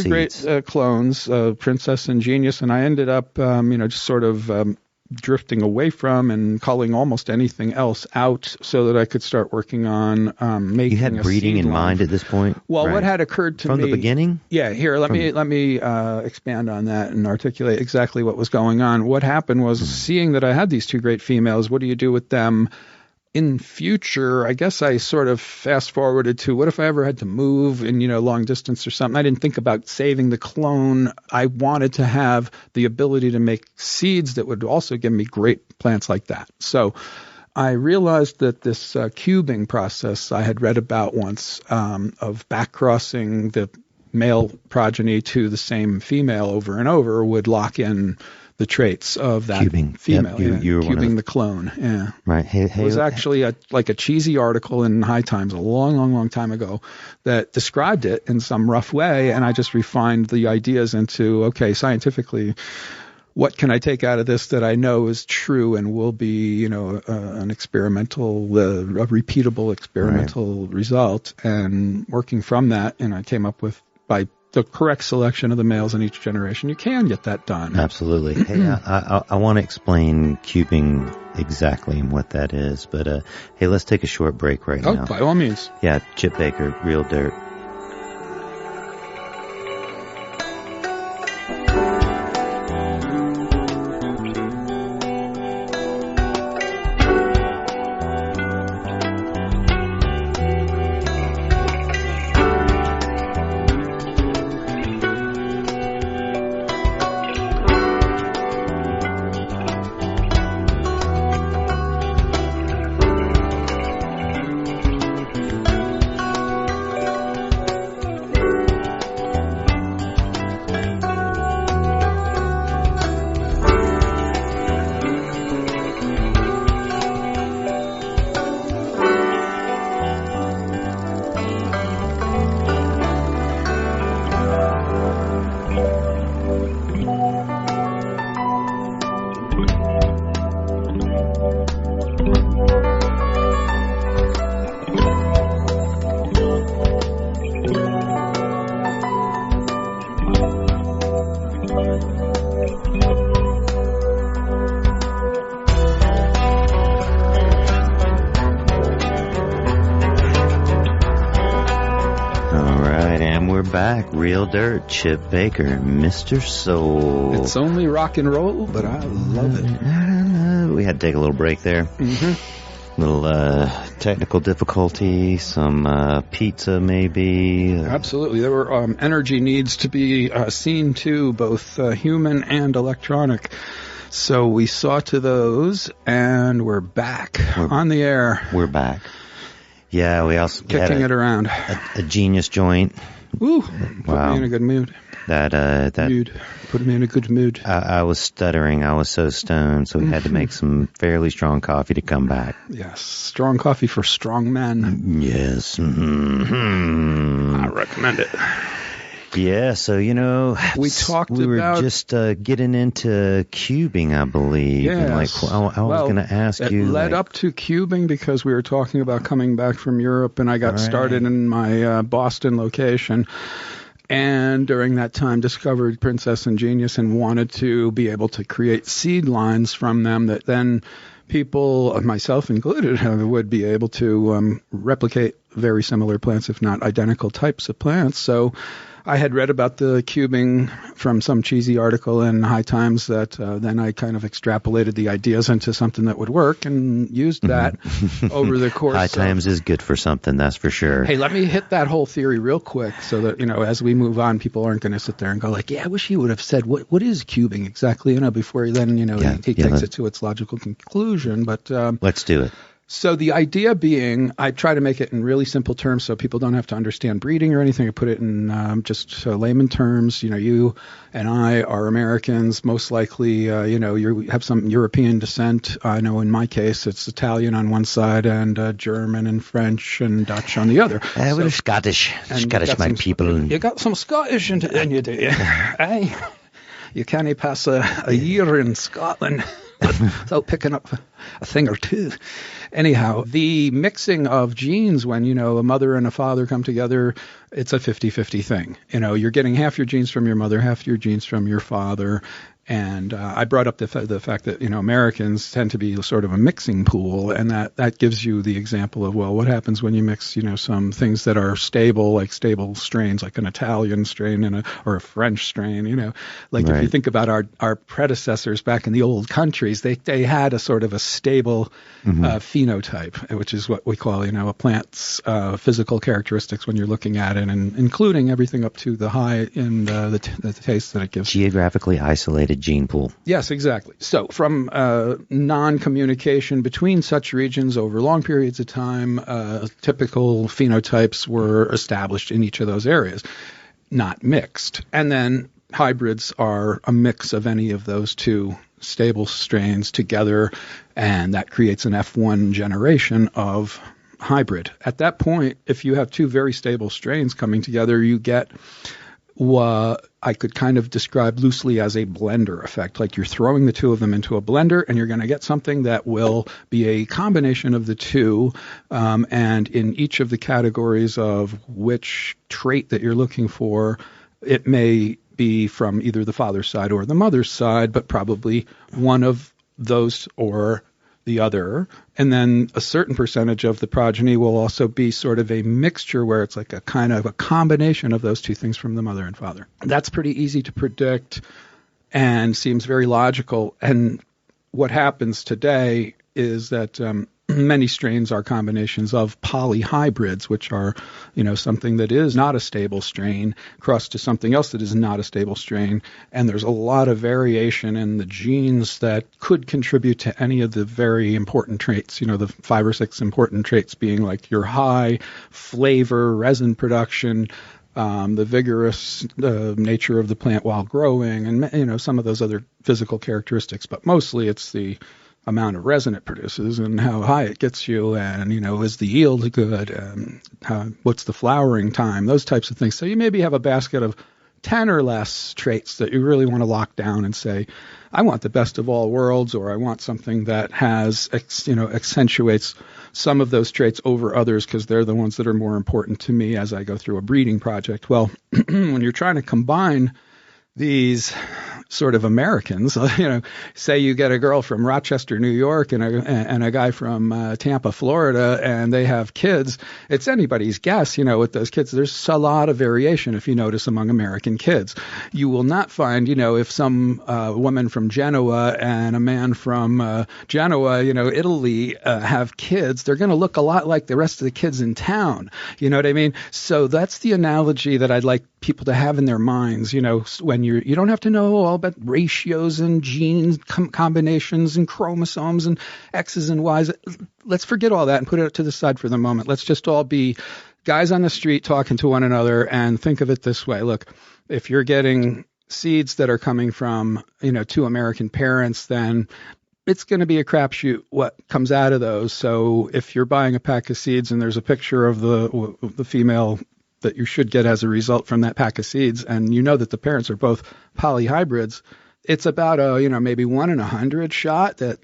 great clones, Princess and Genius, and I ended up, just sort of drifting away from and culling almost anything else out so that I could start working on making. You had breeding in mind at this point? Well, what had occurred to me from the beginning? Yeah, here, let me expand on that and articulate exactly what was going on. What happened was, seeing that I had these 2 great females, what do you do with them in future, I guess I sort of fast forwarded to what if I ever had to move in, long distance or something. I didn't think about saving the clone. I wanted to have the ability to make seeds that would also give me great plants like that. So I realized that this cubing process I had read about once of backcrossing the male progeny to the same female over and over would lock in the traits of that female. Yep, you were cubing the clone. Yeah. Right. It was actually a cheesy article in High Times a long time ago that described it in some rough way, and I just refined the ideas into, okay, scientifically, what can I take out of this that I know is true and will be, an experimental, a repeatable experimental result, and working from that, and I came up with, by the correct selection of the males in each generation, you can get that done. Absolutely. Hey, I want to explain cubing exactly and what that is, but hey, let's take a short break right now. Oh, by all means. Yeah, Chip Baker, Real Dirt. Real Dirt, Chip Baker, Mr. Soul. It's only rock and roll, but I love it. We had to take a little break there. Mm-hmm. Little technical difficulty, some pizza maybe. Absolutely. There were energy needs to be seen to, both human and electronic. So we saw to those, and we're back on the air. We're back. Yeah, we also kicking it around. A genius joint. Ooh, put me in a good mood. Put me in a good mood. I was stuttering. I was so stoned, so we had to make some fairly strong coffee to come back. Yes, strong coffee for strong men. Yes. Mm-hmm. I recommend it. Yeah, so, we were just getting into cubing, I believe. Yes. And I was going to ask you. It led up to cubing because we were talking about coming back from Europe, and I got started in my Boston location. And during that time, discovered Princess and Genius and wanted to be able to create seed lines from them that then people, myself included, would be able to replicate very similar plants, if not identical types of plants. So I had read about the cubing from some cheesy article in High Times that then I kind of extrapolated the ideas into something that would work and used that over the course. High Times is good for something, that's for sure. Hey, let me hit that whole theory real quick so that, as we move on, people aren't going to sit there and go like, yeah, I wish he would have said, what is cubing exactly, before he then, he takes it to its logical conclusion. But let's do it. So the idea being, I try to make it in really simple terms so people don't have to understand breeding or anything. I put it in just layman terms. You and I are Americans, most likely, you have some European descent. I know in my case it's Italian on one side and German and French and Dutch on the other. We're Scottish. Scottish, my people. You got some Scottish in you, do you? Aye. You can't pass a year in Scotland without picking up a thing or two. Anyhow, the mixing of genes when, a mother and a father come together, it's a 50-50 thing. You're getting half your genes from your mother, half your genes from your father. And I brought up the fact that, Americans tend to be sort of a mixing pool, and that gives you the example of, well, what happens when you mix, some things that are stable, like stable strains, like an Italian strain or a French strain, Like if you think about our predecessors back in the old countries, they had a sort of a stable phenotype, which is what we call, a plant's physical characteristics when you're looking at it, and including everything up to the high in the taste that it gives. Geographically isolated gene pool. Yes, exactly. So from non-communication between such regions over long periods of time, typical phenotypes were established in each of those areas, not mixed. And then hybrids are a mix of any of those two stable strains together, and that creates an F1 generation of hybrid. At that point, if you have two very stable strains coming together, you get what I could kind of describe loosely as a blender effect. Like you're throwing the two of them into a blender, and you're going to get something that will be a combination of the two. And in each of the categories of which trait that you're looking for, it may be from either the father's side or the mother's side, but probably one of those or the other. And then a certain percentage of the progeny will also be sort of a mixture where it's like a kind of a combination of those two things from the mother and father. That's pretty easy to predict and seems very logical. And what happens today is that many strains are combinations of polyhybrids, which are, something that is not a stable strain crossed to something else that is not a stable strain. And there's a lot of variation in the genes that could contribute to any of the very important traits, the 5 or 6 important traits being like your high flavor, resin production, the vigorous nature of the plant while growing, and, some of those other physical characteristics. But mostly it's the amount of resin it produces and how high it gets you, and is the yield good, what's the flowering time, those types of things. So you maybe have a basket of 10 or less traits that you really want to lock down and say, I want the best of all worlds, or I want something that has accentuates some of those traits over others because they're the ones that are more important to me as I go through a breeding project. Well, when you're trying to combine these sort of Americans, say you get a girl from Rochester, New York, and a guy from Tampa, Florida, and they have kids. It's anybody's guess, with those kids. There's a lot of variation, if you notice, among American kids. You will not find, if some woman from Genoa and a man from Genoa, Italy, have kids, they're going to look a lot like the rest of the kids in town. You know what I mean? So that's the analogy that I'd like people to have in their minds, when you don't have to know all about ratios and genes combinations and chromosomes and X's and Y's. Let's forget all that and put it to the side for the moment. Let's just all be guys on the street talking to one another and think of it this way. Look, if you're getting seeds that are coming from, two American parents, then it's going to be a crapshoot what comes out of those. So if you're buying a pack of seeds and there's a picture of the female that you should get as a result from that pack of seeds, and that the parents are both polyhybrids, it's about a maybe 1 in 100 shot that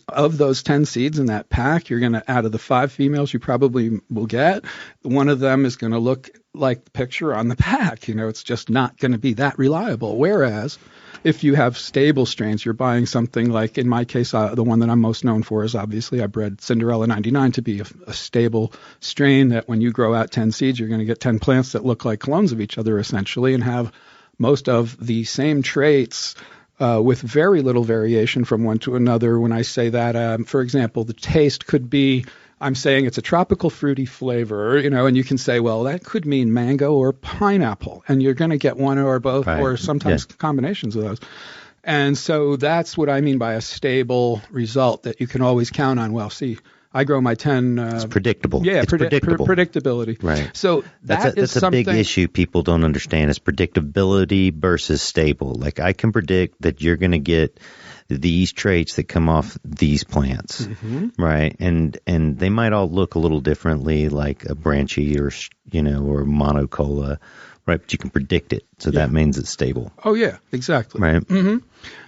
of those 10 seeds in that pack, you're going to, out of the 5 females you probably will get, one of them is going to look like the picture on the pack. It's just not going to be that reliable. Whereas if you have stable strains, you're buying something like, in my case, the one that I'm most known for is obviously I bred Cinderella 99 to be a stable strain that when you grow out 10 seeds, you're going to get 10 plants that look like clones of each other essentially and have most of the same traits with very little variation from one to another. When I say that, for example, the taste could be, I'm saying it's a tropical fruity flavor, and you can say, well, that could mean mango or pineapple, and you're going to get one or both, right, or sometimes combinations of those. And so that's what I mean by a stable result that you can always count on. Well, see, I grow my 10. It's predictable. Yeah, it's predictable. Predictability. Right. So that's a big issue people don't understand is predictability versus stable. Like I can predict that you're going to get these traits that come off these plants, right? And they might all look a little differently, like a branchy or monocola, right? But you can predict it, so that means it's stable. Oh yeah, exactly. Right. Mm-hmm.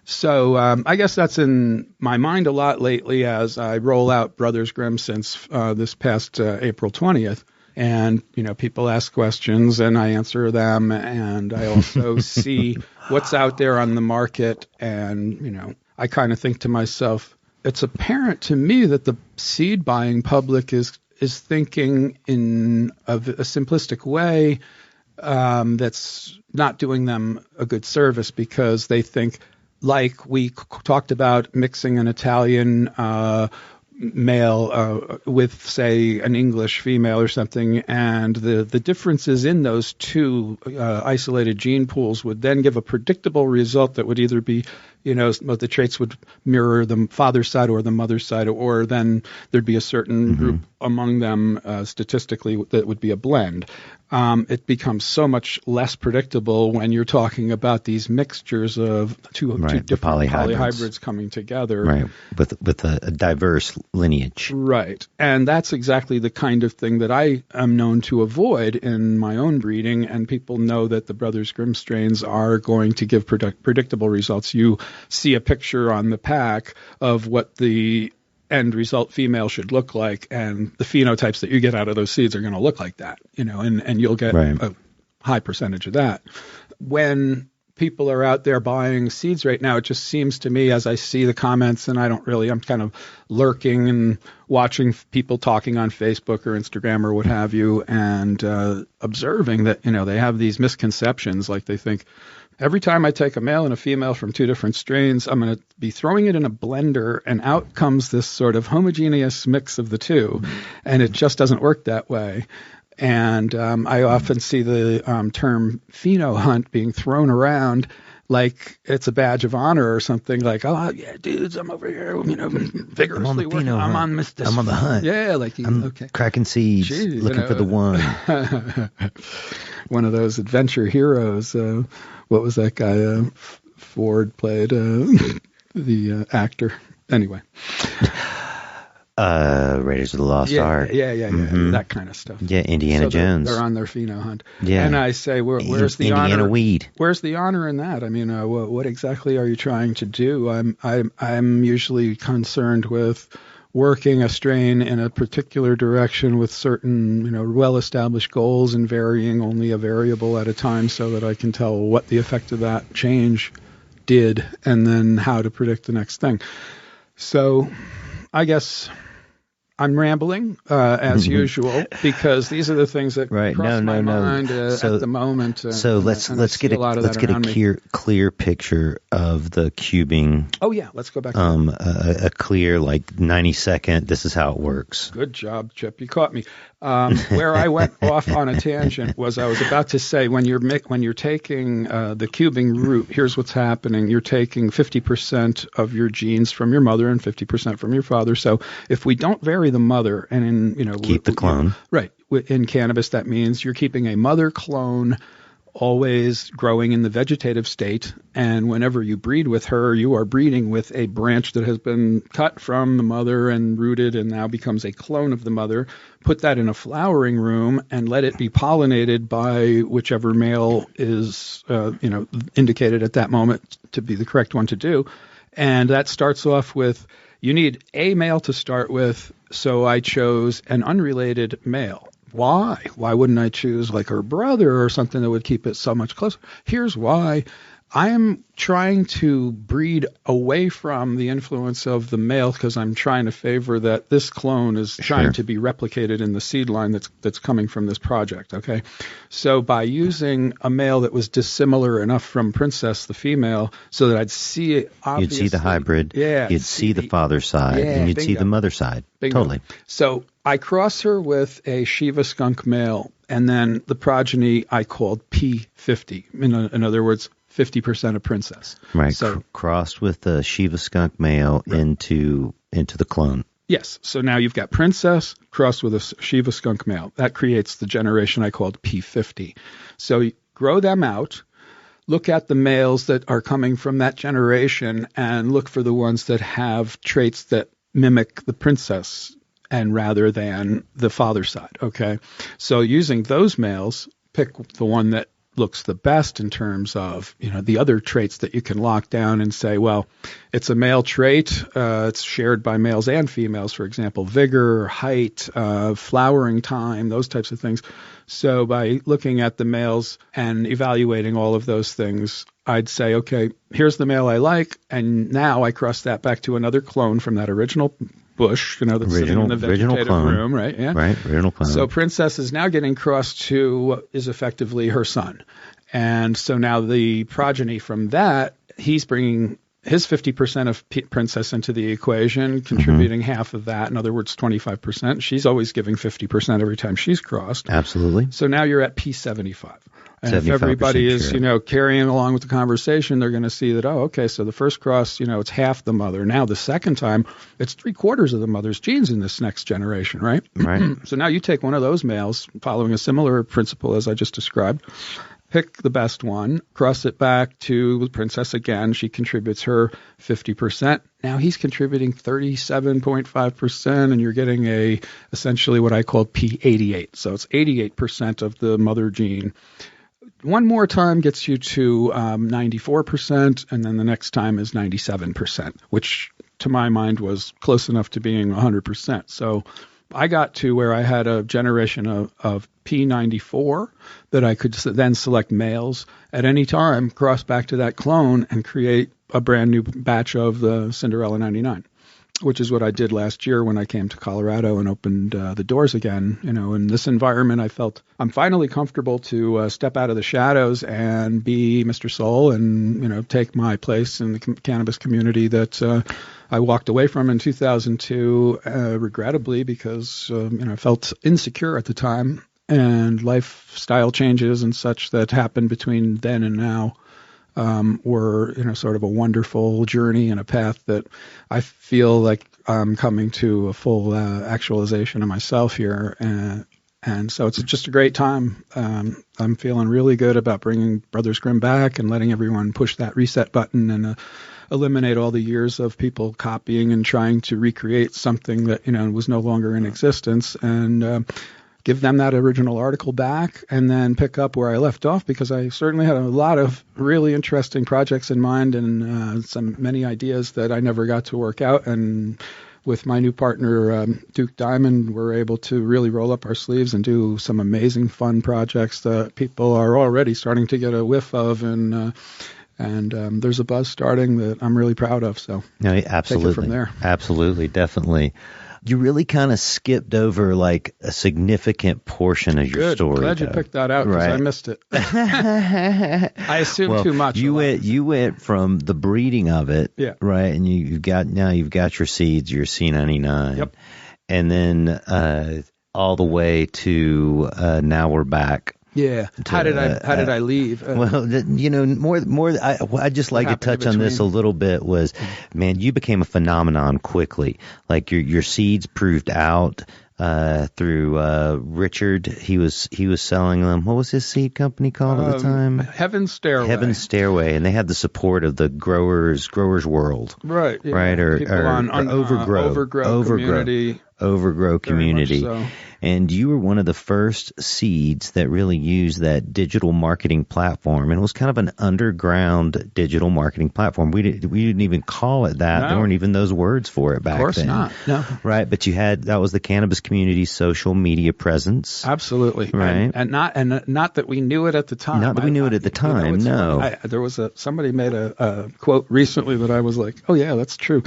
So I guess that's in my mind a lot lately as I roll out Brothers Grimm since this past April 20th. And, people ask questions and I answer them. And I also see what's out there on the market. And, I kind of think to myself, it's apparent to me that the seed buying public is thinking in a simplistic way that's not doing them a good service, because they think, like we talked about, mixing an Italian male with, say, an English female or something, and the differences in those two isolated gene pools would then give a predictable result that would either be, the traits would mirror the father's side or the mother's side, or then there'd be a certain group among them statistically that would be a blend. It becomes so much less predictable when you're talking about these mixtures of two different polyhybrids coming together. Right, with a diverse lineage. Right, and that's exactly the kind of thing that I am known to avoid in my own breeding, and people know that the Brothers Grimm strains are going to give predictable results. You see a picture on the pack of what the end result female should look like, and the phenotypes that you get out of those seeds are going to look like that, and you'll get a high percentage of that. When people are out there buying seeds right now, it just seems to me, as I see the comments, and I'm kind of lurking and watching people talking on Facebook or Instagram or what have you, and observing that, they have these misconceptions. Like they think, every time I take a male and a female from two different strains, I'm going to be throwing it in a blender, and out comes this sort of homogeneous mix of the two, and it just doesn't work that way. And I often see the term pheno hunt being thrown around like it's a badge of honor or something, like, oh, yeah, dudes, I'm over here, vigorously working. I'm on the hunt. Yeah, I'm cracking seeds, looking for the one. One of those adventure heroes. What was that guy? Ford played the actor. Anyway. Raiders of the Lost Ark. Yeah, that kind of stuff. Yeah, Indiana Jones. They're on their pheno hunt. Yeah. And I say, where's the Indiana honor? Weed. Where's the honor in that? I mean, what exactly are you trying to do? I'm usually concerned with working a strain in a particular direction with certain, well-established goals, and varying only a variable at a time so that I can tell what the effect of that change did and then how to predict the next thing. So I guess I'm rambling as usual, because these are the things that cross my mind at the moment. So let's get a clear picture of the cubing. Oh yeah, let's go back. A clear 90-second. This is how it works. Good job, Chip. You caught me. Where I went off on a tangent was I was about to say, when you're taking the cubing route, here's what's happening. You're taking 50% of your genes from your mother and 50% from your father. So if we don't vary the mother, and keep the clone. Right. In cannabis, that means you're keeping a mother clone always growing in the vegetative state, and whenever you breed with her, you are breeding with a branch that has been cut from the mother and rooted and now becomes a clone of the mother. Put that in a flowering room and let it be pollinated by whichever male is indicated at that moment to be the correct one to do. And that starts off with, you need a male to start with, so I chose an unrelated male. Why? Why wouldn't I choose like her brother or something that would keep it so much closer? Here's why. I am trying to breed away from the influence of the male, because I'm trying to favor that this clone is trying to be replicated in the seed line that's coming from this project. Okay, so by using a male that was dissimilar enough from Princess, the female, so that I'd see it obviously. You'd see the hybrid. Yeah. You'd see the father side, and you'd see the mother side. Bingo. Totally. So I cross her with a Shiva skunk male, and then the progeny I called P50. In other words, 50% of Princess. Right. So crossed with the Shiva skunk male into the clone. Yes. So now you've got Princess crossed with a Shiva skunk male. That creates the generation I called P50. So you grow them out, look at the males that are coming from that generation, and look for the ones that have traits that mimic the Princess and rather than the father side. Okay. So using those males, pick the one that looks the best in terms of, the other traits that you can lock down and say, well, it's a male trait. It's shared by males and females, for example, vigor, height, flowering time, those types of things. So by looking at the males and evaluating all of those things, I'd say, okay, here's the male I like, and now I cross that back to another clone from that original bush, that's sitting in the vegetative room, right? Yeah. Right, original clone. So Princess is now getting crossed to what is effectively her son. And so now the progeny from that, he's bringing his 50% of Princess into the equation, contributing half of that. In other words, 25%. She's always giving 50% every time she's crossed. Absolutely. So now you're at P75. And if everybody is, carrying along with the conversation, they're going to see that, okay, so the first cross, it's half the mother. Now the second time, it's 3/4 of the mother's genes in this next generation, right? Right. So now you take one of those males, following a similar principle as I just described, pick the best one, cross it back to Princess again. She contributes her 50%. Now he's contributing 37.5%, and you're getting essentially what I call P88. So it's 88% of the mother gene. One more time gets you to 94%, and then the next time is 97%, which to my mind was close enough to being 100%. So I got to where I had a generation of P94 that I could then select males at any time, cross back to that clone, and create a brand new batch of the Cinderella 99, which is what I did last year when I came to Colorado and opened the doors again. In this environment, I felt I'm finally comfortable to step out of the shadows and be Mr. Soul and, take my place in the cannabis community that I walked away from in 2002, regrettably, because I felt insecure at the time, and lifestyle changes and such that happened between then and now were sort of a wonderful journey and a path that I feel like I'm coming to a full actualization of myself here, and so it's just a great time. I'm feeling really good about bringing Brothers Grimm back and letting everyone push that reset button and eliminate all the years of people copying and trying to recreate something that was no longer in existence, and give them that original article back, and then pick up where I left off, because I certainly had a lot of really interesting projects in mind and many ideas that I never got to work out. And with my new partner, Duke Diamond, we're able to really roll up our sleeves and do some amazing fun projects that people are already starting to get a whiff of, and there's a buzz starting that I'm really proud of. So absolutely, take it from there. Absolutely, definitely. You really kind of skipped over like a significant portion of your story. Glad you picked that out, because I missed it. I assumed too much. You went from the breeding of it, right? And you've got your seeds, your C99, yep, and then all the way to now we're back. Yeah. How did I leave? Well, more. I just like to touch on this a little bit. Was, man, you became a phenomenon quickly. Like your seeds proved out through Richard. He was selling them. What was his seed company called at the time? Heaven's Stairway. Heaven's Stairway, and they had the support of the Growers World. Right. Yeah. Right. Or Overgrow community. Overgrow community. So. And you were one of the first seeds that really used that digital marketing platform. And it was kind of an underground digital marketing platform. We didn't even call it that. No. There weren't even those words for it back then. Of course not. No. Right. But that was the cannabis community's social media presence. Absolutely. Right. And not that we knew it at the time. Not that we knew it at the time. No. There was somebody made a quote recently that I was like, oh yeah, that's true.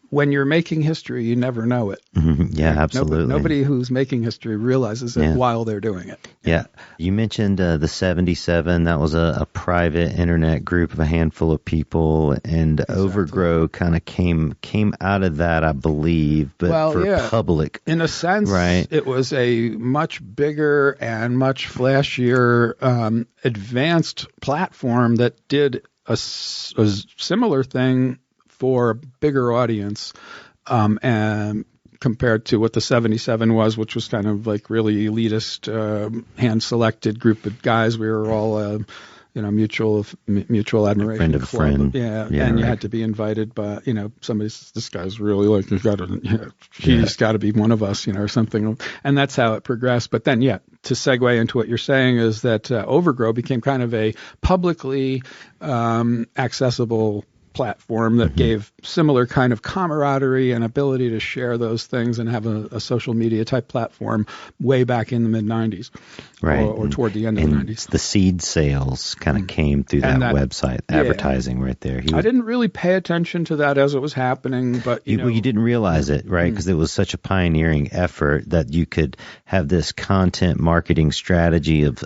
When you're making history, you never know it. Mm-hmm. Yeah, absolutely. Nobody who's making history realizes it while they're doing it. Yeah. You mentioned the 77. That was a private internet group of a handful of people, and exactly. Overgrow kind of came out of that, I believe, but public. In a sense, right? It was a much bigger and much flashier, advanced platform that did a similar thing for a bigger audience, and compared to what the 77 was, which was kind of like really elitist, hand-selected group of guys. We were all, mutual admiration friend of a club. friend. Yeah, Yeah, and you right. had to be invited by, somebody says, this guy's really like, he's got to be one of us, or something. And that's how it progressed. But then, to segue into what you're saying is that Overgrow became kind of a publicly accessible platform that gave similar kind of camaraderie and ability to share those things and have a social media type platform way back in the mid 90s, Right. or toward the end of the 90s. The seed sales kind of came through that website, advertising right there. I didn't really pay attention to that as it was happening, but you didn't realize it, right? Because it was such a pioneering effort that you could have this content marketing strategy of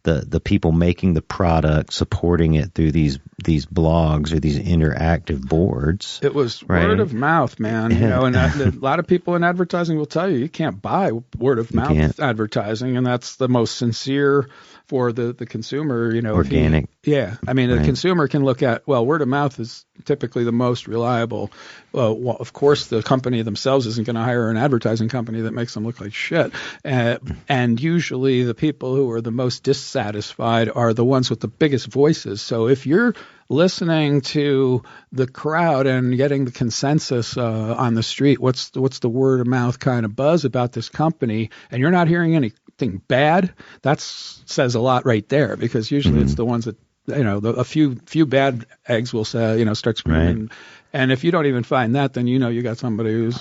the people making the product, supporting it through these blogs or these interactive boards. It was right? word of mouth, man. And a lot of people in advertising will tell you can't buy word of mouth advertising, and that's the most sincere for the consumer. Organic. The consumer can look at, word of mouth is typically the most reliable. Of course, the company themselves isn't going to hire an advertising company that makes them look like shit. And usually the people who are the most dissatisfied are the ones with the biggest voices. So if you're listening to the crowd and getting the consensus on the street, what's the word of mouth kind of buzz about this company, and you're not hearing anything bad, that says a lot right there, because usually it's the ones that, a few bad eggs will say, start screaming. Right. And if you don't even find that, then you got somebody who's,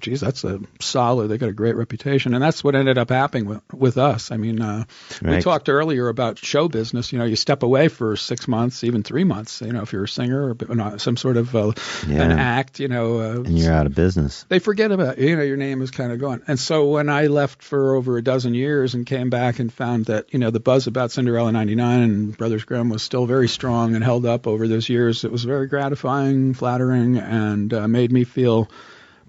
geez, that's a solid. They got a great reputation, and that's what ended up happening with us. We talked earlier about show business. You step away for 6 months, even 3 months. If you're a singer or some sort of an act, and you're out of business. They forget about your name is kind of gone. And so when I left for over a dozen years and came back and found that the buzz about Cinderella '99 and Brothers Grimm was still very strong and held up over those years, it was very gratifying, flattering, and made me feel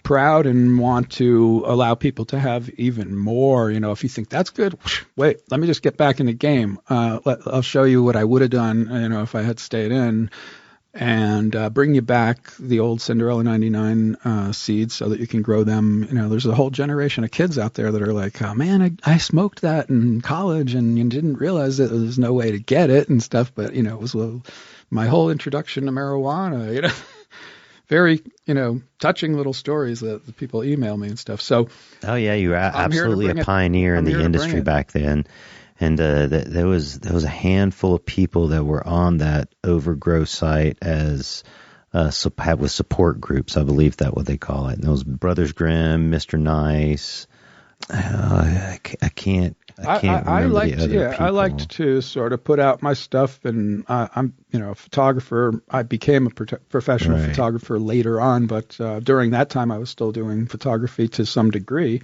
proud and want to allow people to have even more. If you think that's good, wait, let me just get back in the game. I'll show you what I would have done, if I had stayed in, and bring you back the old Cinderella '99 seeds so that you can grow them. There's a whole generation of kids out there that are like, oh man, I smoked that in college and you didn't realize that there's no way to get it and stuff. But, it was my whole introduction to marijuana, very, touching little stories that the people email me and stuff. So, oh yeah, you were absolutely a pioneer in the industry back then, and there was a handful of people that were on that Overgrow site as with support groups. I believe that's what they call it. And those Brothers Grimm, Mr. Nice. I can't remember the other people. I liked to sort of put out my stuff, and I'm a photographer. I became a professional photographer later on, but during that time I was still doing photography to some degree,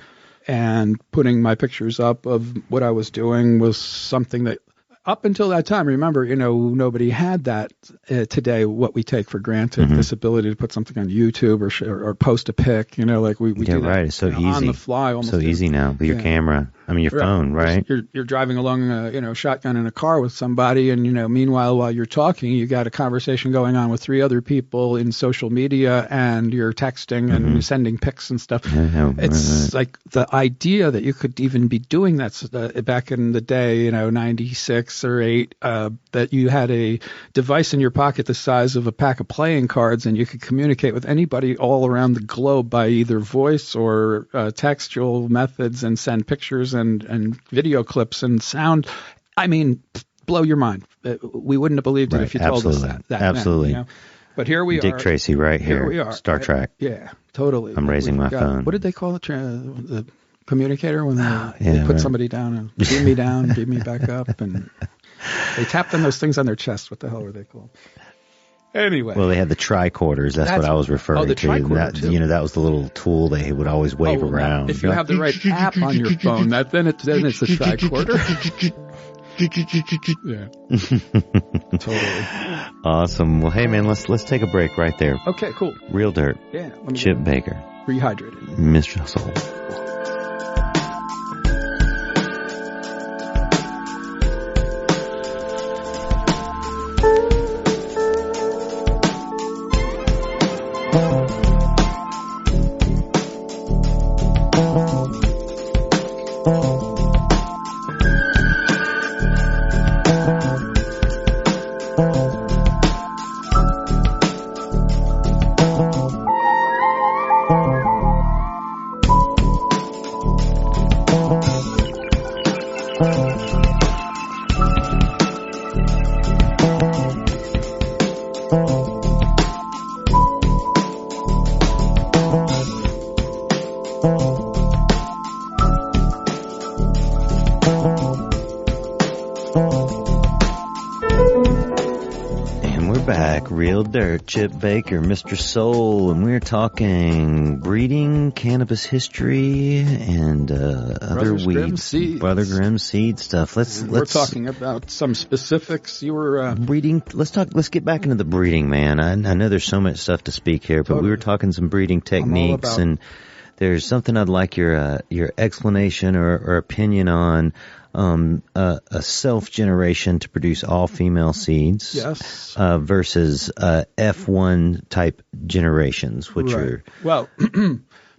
and putting my pictures up of what I was doing was something that up until that time, remember, nobody had that today, what we take for granted, this ability to put something on YouTube or post a pic, like we do that, it's so easy. On the fly. Almost so easy now with your camera. Your phone, right? You're driving along, shotgun in a car with somebody, and, meanwhile, while you're talking, you got a conversation going on with 3 other people in social media, and you're texting and sending pics and stuff. It's like the idea that you could even be doing that back in the day, 96 or 8, that you had a device in your pocket the size of a pack of playing cards, and you could communicate with anybody all around the globe by either voice or textual methods, and send pictures and video clips and sound. Blow your mind. We wouldn't have believed it if you told us that. Absolutely. Then, But here we are. Dick Tracy right here. Here we are. Star Trek. Yeah, totally. I'm raising my phone. What did they call it? The communicator when they put somebody down and beam me down, beam me back up, and they tapped on those things on their chest. What the hell were they called? Anyway. Well, they had the tricorders. That's what I was referring to. Tricorder, too. That was the little tool they would always wave around. If you have the right app on your phone, then it's a tricorder. Yeah. Totally. Awesome. Well, hey man, let's take a break right there. Okay, cool. Real Dirt. Yeah. Chip Baker. Rehydrated. Mr. Soul. Real Dirt, Chip Baker, Mr. Soul, and we're talking breeding, cannabis history, and other weed, Brother Grimm Seed stuff. We're talking about some specifics. You were breeding. Let's get back into the breeding, man. I know there's so much stuff to speak here, but we were talking some breeding techniques, and there's something I'd like your explanation or opinion on. A self-generation to produce all-female seeds, yes, versus F1 type generations, which are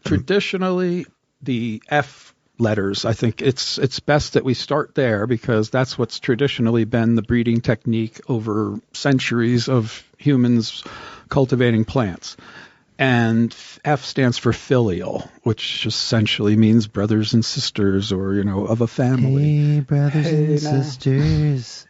traditionally the F letters. I think it's best that we start there because that's what's traditionally been the breeding technique over centuries of humans cultivating plants. And F stands for filial, which essentially means brothers and sisters or, of a family. Hey, brothers and sisters.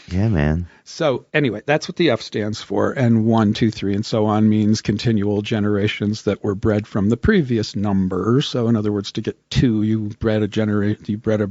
Yeah, man. So anyway, that's what the F stands for. And 1, 2, 3, and so on means continual generations that were bred from the previous number. So in other words, to get 2, you bred a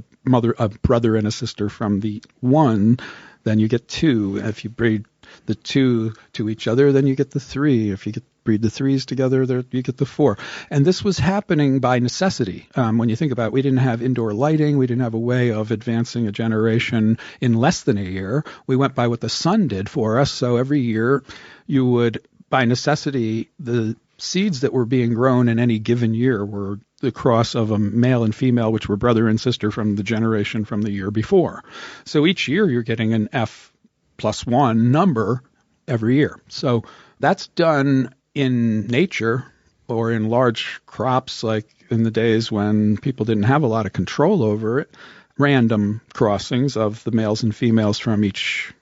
brother and a sister from the 1, then you get 2. If you breed the 2 to each other, then you get the 3. If you breed the 3s together, you get the 4. And this was happening by necessity. When you think about it, we didn't have indoor lighting. We didn't have a way of advancing a generation in less than a year. We went by what the sun did for us. So every year you would, by necessity, the seeds that were being grown in any given year were the cross of a male and female, which were brother and sister from the generation from the year before. So each year you're getting an F+1 number every year. So that's done in nature or in large crops, like in the days when people didn't have a lot of control over it, random crossings of the males and females from each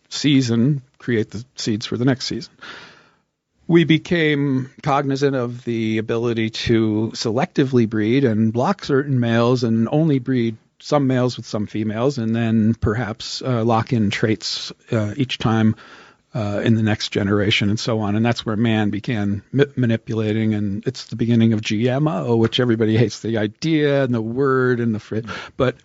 season create the seeds for the next season. We became cognizant of the ability to selectively breed and block certain males and only breed some males with some females, and then perhaps lock in traits each time in the next generation and so on. And that's where man began manipulating, and it's the beginning of GMO, which everybody hates the idea and the word and the phrase. But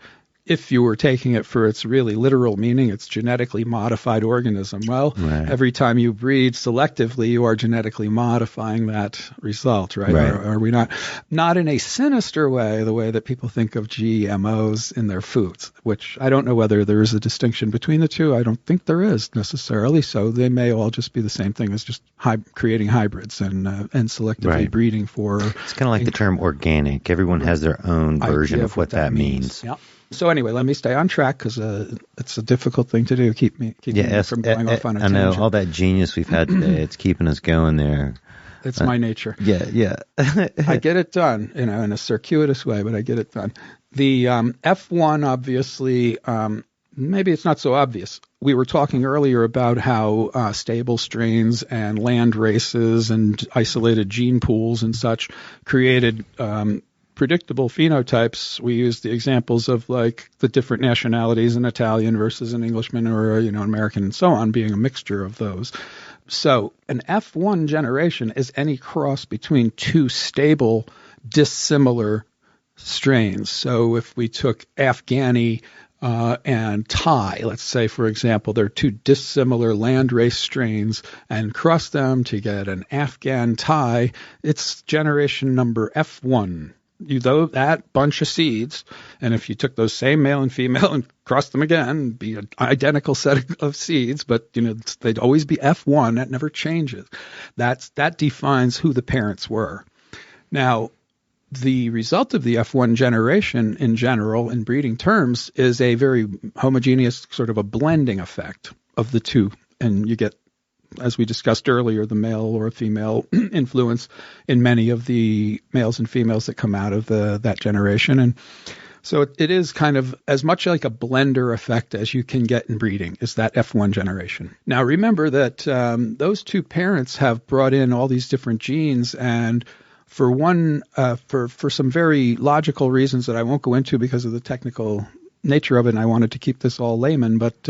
if you were taking it for its really literal meaning, it's genetically modified organism. Well, Every time you breed selectively, you are genetically modifying that result, right? Are we not? Not in a sinister way, the way that people think of GMOs in their foods, which I don't know whether there is a distinction between the two. I don't think there is necessarily. So they may all just be the same thing as just creating hybrids and selectively breeding for. It's kind of like the term organic. Everyone has their own version of what that means. Yeah. So anyway, let me stay on track because it's a difficult thing to do. Keep me from going off on a tangent. I know all that genius we've had today. It's keeping us going there. It's my nature. Yeah. I get it done, in a circuitous way, but I get it done. The F1, obviously, maybe it's not so obvious. We were talking earlier about how stable strains and land races and isolated gene pools and such created predictable phenotypes. We use the examples of like the different nationalities, an Italian versus an Englishman or an American and so on, being a mixture of those. So an F1 generation is any cross between two stable, dissimilar strains. So if we took Afghani and Thai, let's say, for example, they're two dissimilar landrace strains, and cross them to get an Afghan Thai, it's generation number F1. That bunch of seeds, and if you took those same male and female and crossed them again, it'd be an identical set of seeds, but they'd always be F1. That never changes. That defines who the parents were. Now, the result of the F1 generation in general, in breeding terms, is a very homogeneous sort of a blending effect of the two, and you get, as we discussed earlier, the male or female influence in many of the males and females that come out of that generation. And so it is kind of as much like a blender effect as you can get in breeding, is that F1 generation. Now, remember that those two parents have brought in all these different genes, and for some very logical reasons that I won't go into because of the technical nature of it, and I wanted to keep this all layman, but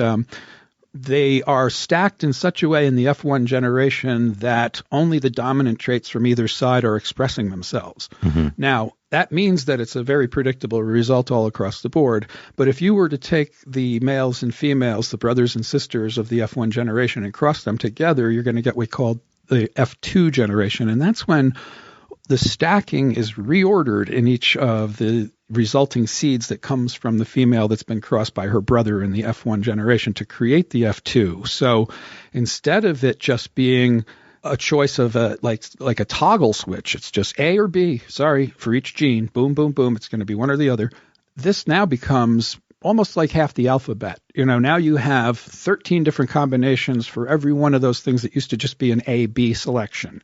they are stacked in such a way in the F1 generation that only the dominant traits from either side are expressing themselves. Mm-hmm. Now, that means that it's a very predictable result all across the board. But if you were to take the males and females, the brothers and sisters of the F1 generation, and cross them together, you're going to get what we call the F2 generation. And that's when the stacking is reordered in each of the resulting seeds that comes from the female that's been crossed by her brother in the F1 generation to create the F2. So instead of it just being a choice of like a toggle switch, it's just A or B, for each gene, boom, boom, boom, it's going to be one or the other. This now becomes almost like half the alphabet. Now you have 13 different combinations for every one of those things that used to just be an A-B selection.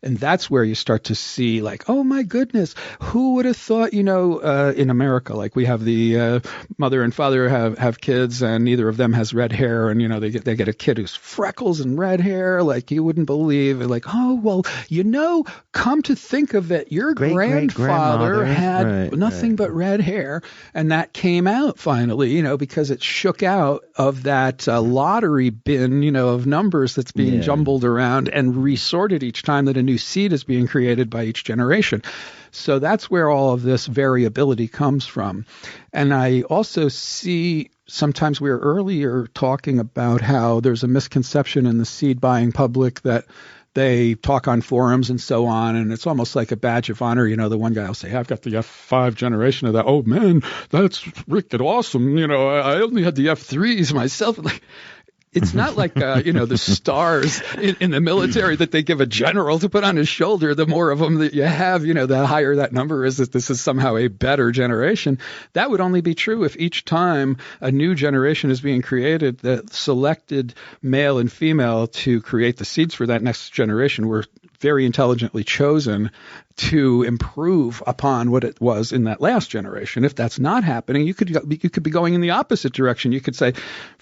And that's where you start to see like, oh my goodness, who would have thought, in America, like we have the mother and father have kids and neither of them has red hair. And, they get a kid who's freckles and red hair. Like you wouldn't believe it. Like, oh, well, come to think of it, your grandfather had nothing but red hair. And that came out finally, because it shook out of that lottery bin, of numbers that's being jumbled around and resorted each time that a new seed is being created by each generation. So that's where all of this variability comes from. And I also see sometimes we were earlier talking about how there's a misconception in the seed buying public that they talk on forums and so on, and it's almost like a badge of honor. The one guy will say, I've got the F5 generation of that. Oh, man, that's freaking awesome. I only had the F3s myself. Like, it's not like, the stars in the military that they give a general to put on his shoulder. The more of them that you have, the higher that number is, that this is somehow a better generation. That would only be true if each time a new generation is being created, the selected male and female to create the seeds for that next generation were very intelligently chosen to improve upon what it was in that last generation. If that's not happening, you could be going in the opposite direction. You could say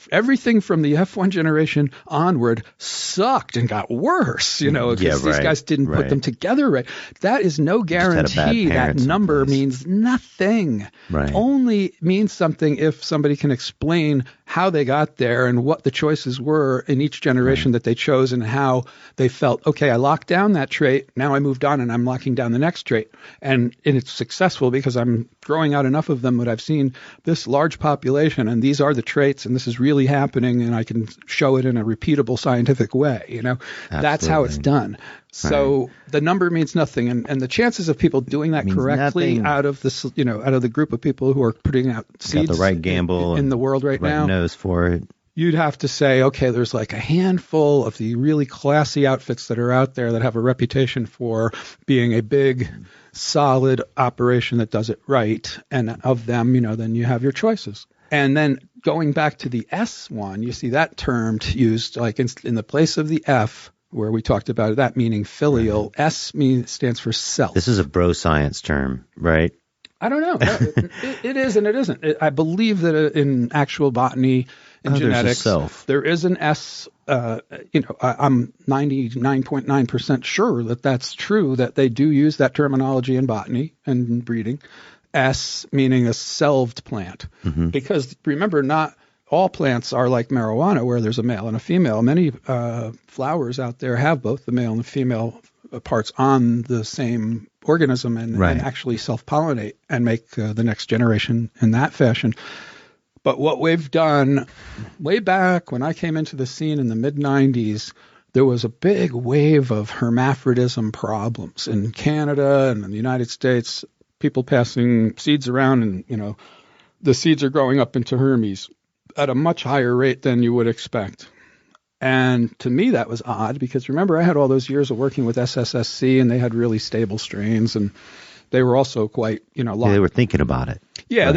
everything from the F1 generation onward sucked and got worse, because these guys didn't put them together right. That is no guarantee. That number means nothing. Right. Only means something if somebody can explain how they got there and what the choices were in each generation that they chose and how they felt, okay, I locked down that trait. Now I moved on and I'm locking down the next trait. And it's successful because I'm growing out enough of them that I've seen this large population and these are the traits and this is really happening and I can show it in a repeatable scientific way. That's how it's done. So the number means nothing. And the chances of people doing that correctly out of this, out of the group of people who are putting out seeds the right gamble in the world right now, nose for it. You'd have to say, okay, there's like a handful of the really classy outfits that are out there that have a reputation for being a big, solid operation that does it right. And of them, then you have your choices. And then going back to the S one, you see that term used like in the place of the F, where we talked about that meaning filial. S stands for self. This is a bro science term, right? I don't know. It is and it isn't. I believe that in actual botany and genetics, there is an S. I'm 99.9% sure that that's true, that they do use that terminology in botany and breeding. S meaning a selved plant. Mm-hmm. Because remember, not all plants are like marijuana where there's a male and a female. Many flowers out there have both the male and the female parts on the same organism and actually self-pollinate and make the next generation in that fashion. But what we've done way back when I came into the scene in the mid-'90s, there was a big wave of hermaphrodism problems in Canada and in the United States, people passing seeds around and, the seeds are growing up into Hermes at a much higher rate than you would expect. And to me, that was odd because remember, I had all those years of working with SSSC and they had really stable strains and they were also quite, they were thinking about it. Yeah,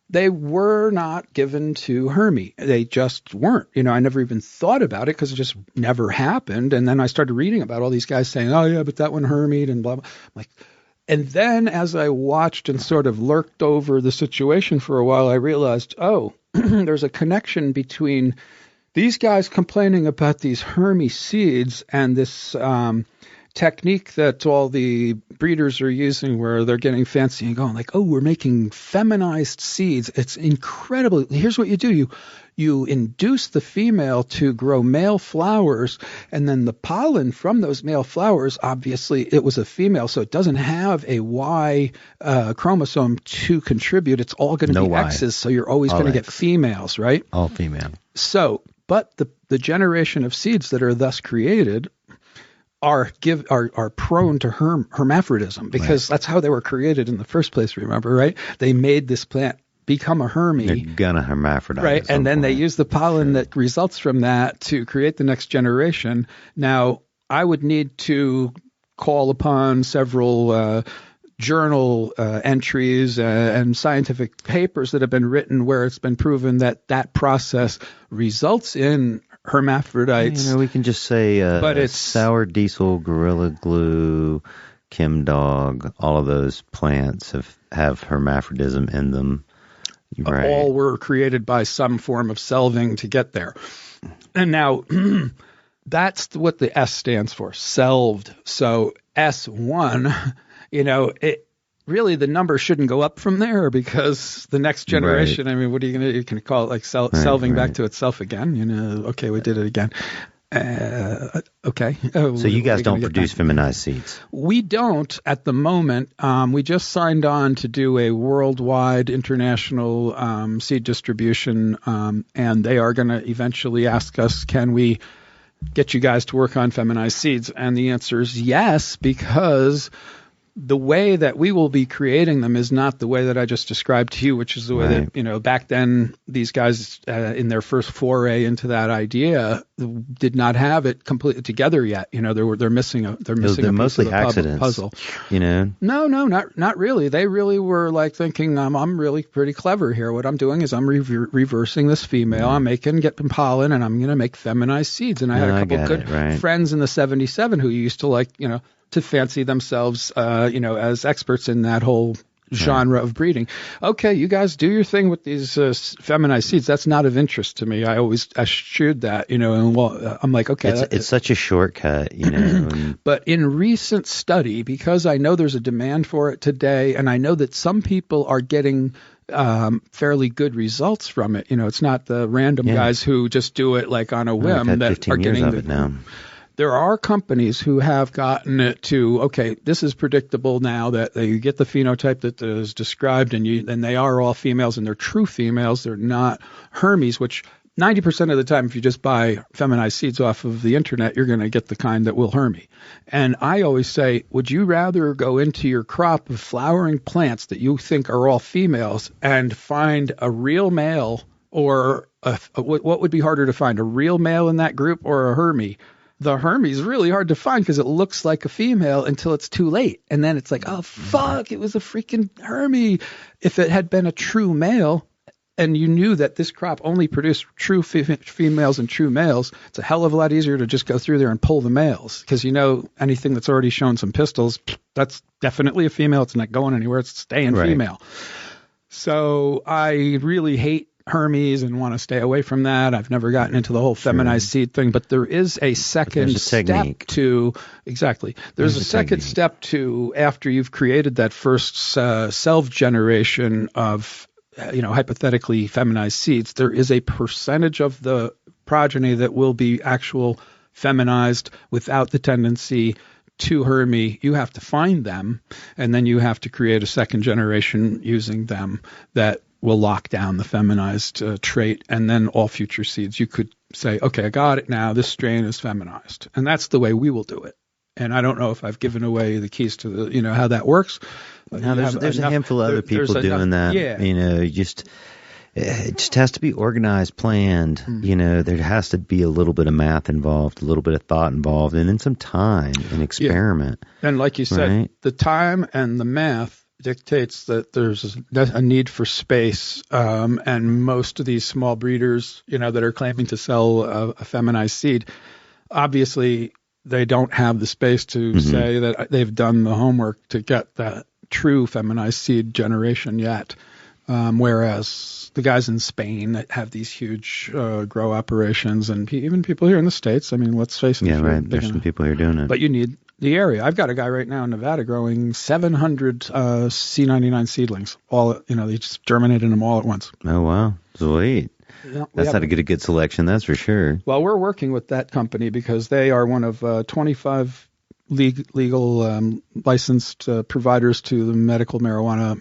they were not given to Hermy. They just weren't. I never even thought about it because it just never happened. And then I started reading about all these guys saying, oh, yeah, but that one Hermied and blah, blah. I'm like, and then as I watched and sort of lurked over the situation for a while, I realized, oh, there's a connection between these guys complaining about these Hermy seeds and this technique that all the breeders are using where they're getting fancy and going like, oh, we're making feminized seeds. It's incredible. Here's what you do. You induce the female to grow male flowers, and then the pollen from those male flowers, obviously it was a female, so it doesn't have a Y chromosome to contribute. It's all going to be X's, so you're always going to get females, right? All female. So, but the generation of seeds that are thus created are prone to hermaphrodism, because that's how they were created in the first place, remember, right? They made this plant become a hermy. They're gonna hermaphrodize. Right, and then they use the pollen that results from that to create the next generation. Now, I would need to call upon several journal entries and scientific papers that have been written where it's been proven that that process results in hermaphrodites. We can just say but it's sour diesel, Gorilla Glue, Chem Dog, all of those plants have hermaphrodism in them. Right. All were created by some form of selving to get there. And now that's what the S stands for, selved. So S1, it really, the number shouldn't go up from there, because the next generation, I mean, what are you going to do? You can call it like selving back to itself again. Okay, we did it again. Okay. So you guys don't produce feminized seeds? We don't at the moment. We just signed on to do a worldwide international seed distribution, and they are going to eventually ask us, can we get you guys to work on feminized seeds? And the answer is yes, because the way that we will be creating them is not the way that I just described to you, which is the way that, back then these guys in their first foray into that idea did not have it completely together yet. They're missing a piece mostly of the accidents, puzzle. No, not really. They really were like thinking, I'm really pretty clever here. What I'm doing is I'm reversing this female. I'm getting pollen, and I'm going to make feminized seeds. And I had a couple of good friends in the 77 who used to to fancy themselves, as experts in that whole genre of breeding. Okay, you guys do your thing with these feminized seeds. That's not of interest to me. I always eschewed that, and I'm like, okay. It's such a shortcut, But in recent study, because I know there's a demand for it today, and I know that some people are getting fairly good results from it. It's not the random guys who just do it like on a whim that are getting it now. There are companies who have gotten it to, okay, this is predictable now that you get the phenotype that is described, and they are all females, and they're true females. They're not hermies, which 90% of the time, if you just buy feminized seeds off of the internet, you're going to get the kind that will hermy. And I always say, would you rather go into your crop of flowering plants that you think are all females and find a real male, or what would be harder to find, a real male in that group or a hermy? The hermy is really hard to find because it looks like a female until it's too late. And then it's like, oh, fuck, it was a freaking hermy. If it had been a true male and you knew that this crop only produced true females and true males, it's a hell of a lot easier to just go through there and pull the males, because anything that's already shown some pistils, that's definitely a female. It's not going anywhere. It's staying female. So I really hate hermies and want to stay away from that. I've never gotten into the whole feminized seed thing, but there is a second step to There's a second step to, after you've created that first self generation of hypothetically feminized seeds, there is a percentage of the progeny that will be actual feminized without the tendency to hermy. You have to find them, and then you have to create a second generation using them that will lock down the feminized trait, and then all future seeds you could say, okay, I got it now, this strain is feminized. And that's the way we will do it. And I don't know if I've given away the keys to how that works. No, there's a handful of other people doing that. Yeah. It just has to be organized, planned. There has to be a little bit of math involved, a little bit of thought involved, and then some time and experiment. Yeah. And like you said, the time and the math dictates that there's a need for space, and most of these small breeders, that are claiming to sell a feminized seed, obviously they don't have the space to say that they've done the homework to get that true feminized seed generation yet. Whereas the guys in Spain that have these huge grow operations, and even people here in the States, I mean, let's face it. Yeah, right. There's some people here doing it. But you need the area. I've got a guy right now in Nevada growing 700 C99 seedlings. All, they just germinated them all at once. Oh, wow. Sweet. Yeah, that's how to get a good selection, that's for sure. Well, we're working with that company because they are one of 25 legal licensed providers to the medical marijuana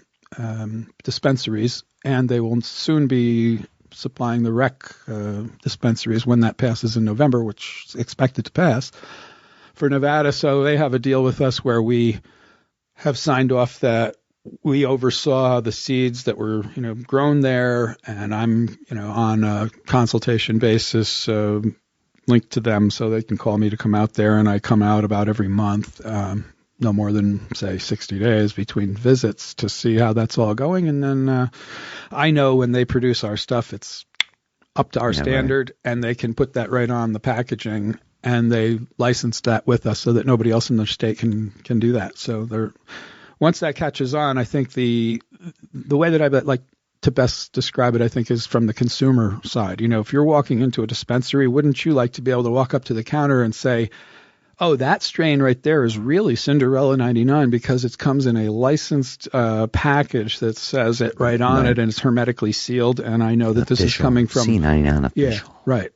dispensaries, and they will soon be supplying the rec dispensaries when that passes in November, which is expected to pass for Nevada. So they have a deal with us where we have signed off that we oversaw the seeds that were, grown there, and I'm, on a consultation basis linked to them so they can call me to come out there, and I come out about every month, no more than, say, 60 days between visits to see how that's all going. And then I know when they produce our stuff, it's up to our standard, right, and they can put that right on the packaging, and they license that with us so that nobody else in the state can do that. So once that catches on, I think the way that I like to best describe it, I think, is from the consumer side. If you're walking into a dispensary, wouldn't you like to be able to walk up to the counter and say, oh, that strain right there is really Cinderella 99 because it comes in a licensed package that says it right on it, and it's hermetically sealed, and I know that this is coming from C99 official. Yeah, right.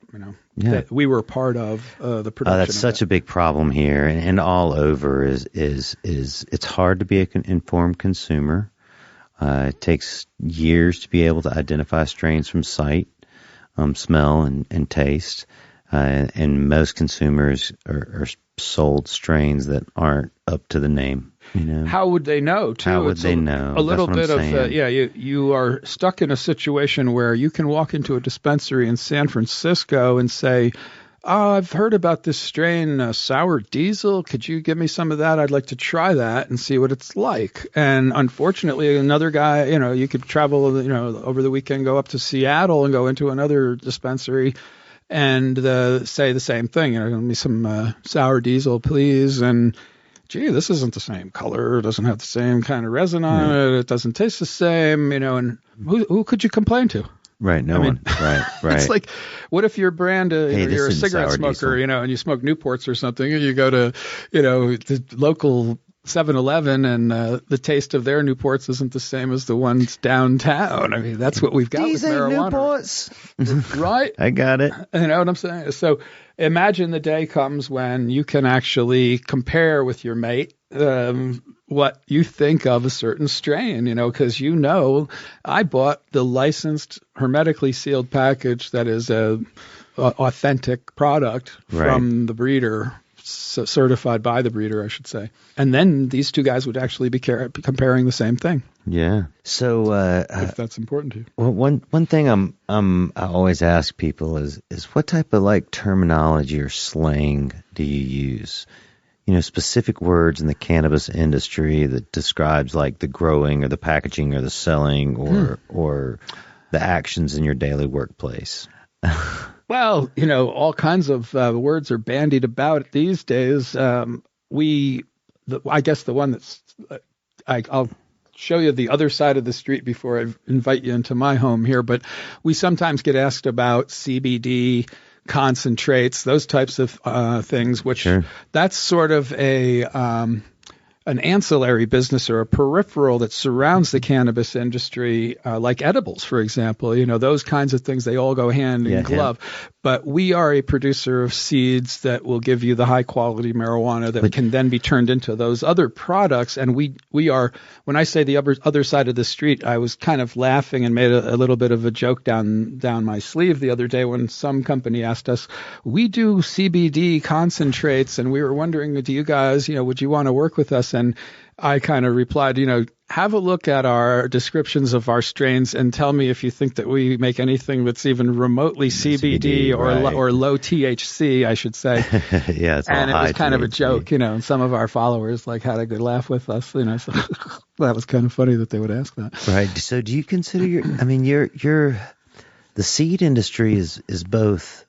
That we were part of the production. That's such a big problem here, and all over is it's hard to be an informed consumer. It takes years to be able to identify strains from sight, smell, and taste. And most consumers are sold strains that aren't up to the name. How would they know, too? How would they know? A little bit of, you are stuck in a situation where you can walk into a dispensary in San Francisco and say, oh, I've heard about this strain, Sour Diesel. Could you give me some of that? I'd like to try that and see what it's like. And unfortunately, another guy, you could travel, over the weekend, go up to Seattle and go into another dispensary and say the same thing. Give me some Sour Diesel, please. And gee, this isn't the same color. It doesn't have the same kind of resin on it. It doesn't taste the same. And who could you complain to? Right, no one. Right. It's like, what if your brand, you're a cigarette smoker, and you smoke Newports or something, and you go to, the local 7-Eleven, and the taste of their Newports isn't the same as the ones downtown. I mean, that's what we've got with marijuana. Newports. Right? I got it. You know what I'm saying? So imagine the day comes when you can actually compare with your mate what you think of a certain strain, because I bought the licensed, hermetically sealed package that is a authentic product from the breeder, certified by the breeder, I should say. And then these two guys would actually be comparing the same thing. Yeah. So if that's important to you. Well, one thing I always ask people is what type of terminology or slang do you use? Specific words in the cannabis industry that describes the growing or the packaging or the selling or the actions in your daily workplace. Well, all kinds of words are bandied about these days. I guess the one that's I'll show you the other side of the street before I invite you into my home here, but we sometimes get asked about CBD concentrates, those types of things, which that's sort of an ancillary business or a peripheral that surrounds the cannabis industry, like edibles, for example. Those kinds of things, they all go hand in glove. Yeah. But we are a producer of seeds that will give you the high quality marijuana that can then be turned into those other products. And we are, when I say the other side of the street, I was kind of laughing and made a little bit of a joke down my sleeve the other day when some company asked us, we do CBD concentrates, and we were wondering, do you guys, would you want to work with us? And I kind of replied, have a look at our descriptions of our strains and tell me if you think that we make anything that's even remotely CBD or low THC, I should say. Yeah, it's all and it was kind THC. Of a joke, and some of our followers had a good laugh with us, so that was kind of funny that they would ask that. Right. So do you consider the seed industry is both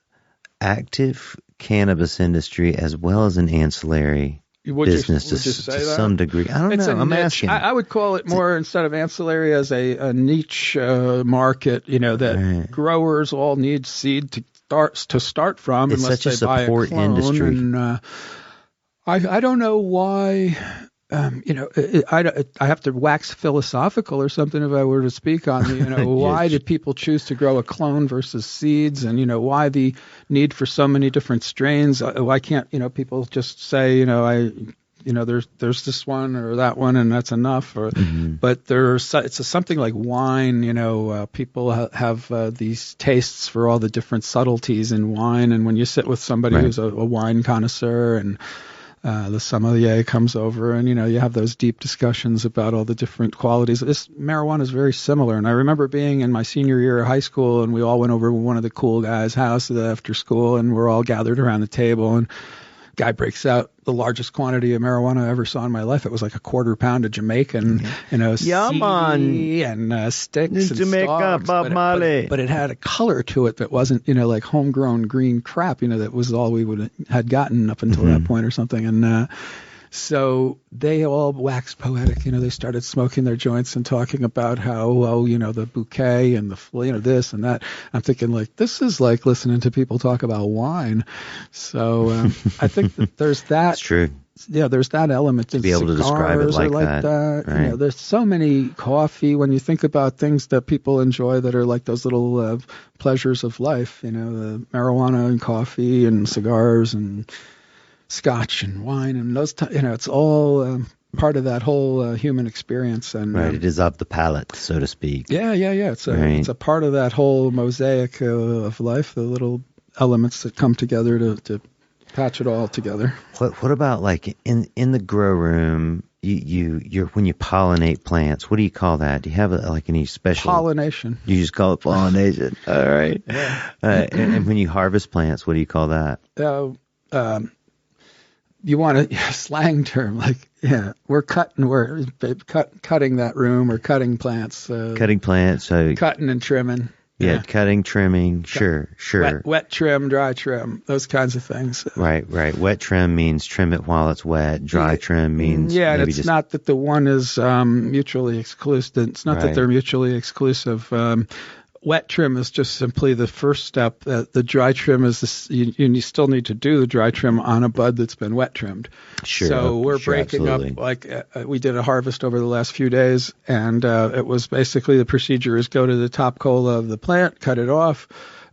active cannabis industry as well as an ancillary business to some degree. I don't know. I'm asking. I would call it more, instead of ancillary, as a niche market, that growers all need seed to start from, it's unless such they a support buy a clone. industry. And, I don't know why. I have to wax philosophical or something if I were to speak on, why did people choose to grow a clone versus seeds, and, why the need for so many different strains? Why can't, people just say, there's this one or that one and that's enough, or, but it's something like wine, people have these tastes for all the different subtleties in wine. And when you sit with somebody who's a wine connoisseur, and the sommelier comes over, and you have those deep discussions about all the different qualities. This marijuana is very similar. And I remember being in my senior year of high school, and we all went over to one of the cool guys' house after school, and we're all gathered around the table, and guy breaks out the largest quantity of marijuana I ever saw in my life. It was like a quarter pound of Jamaican, CD and sticks and Jamaica, stalks, Bob Marley. But it had a color to it that wasn't, like homegrown green crap. That was all we had gotten up until that point or something. And so they all waxed poetic. They started smoking their joints and talking about how, the bouquet and the, this and that. I'm thinking, like, this is like listening to people talk about wine. So I think that there's that. That's true. Yeah, there's that element. To be able to describe it like that. Right. There's so many coffee. When you think about things that people enjoy that are like those little pleasures of life, the marijuana and coffee and cigars and scotch and wine and those, it's all part of that whole human experience. And right, it is of the palate, so to speak. Yeah. It's a part of that whole mosaic of life, the little elements that come together to patch it all together. What about like in the grow room? You're when you pollinate plants, what do you call that? Do you have like any special pollination? You just call it pollination. All right. Yeah. And when you harvest plants, what do you call that? You want a slang term, like, we're cutting that room, or cutting plants. Cutting plants. So cutting and trimming. Yeah, cutting, trimming. Sure. Wet trim, dry trim, those kinds of things. Right. Wet trim means trim it while it's wet. Dry trim means and it's not that the one is mutually exclusive. It's not that they're mutually exclusive. Wet trim is just simply the first step. The dry trim is this. You still need to do the dry trim on a bud that's been wet trimmed. Sure. So we're breaking absolutely. up, like we did a harvest over the last few days, and it was basically the procedure is go to the top cola of the plant, cut it off.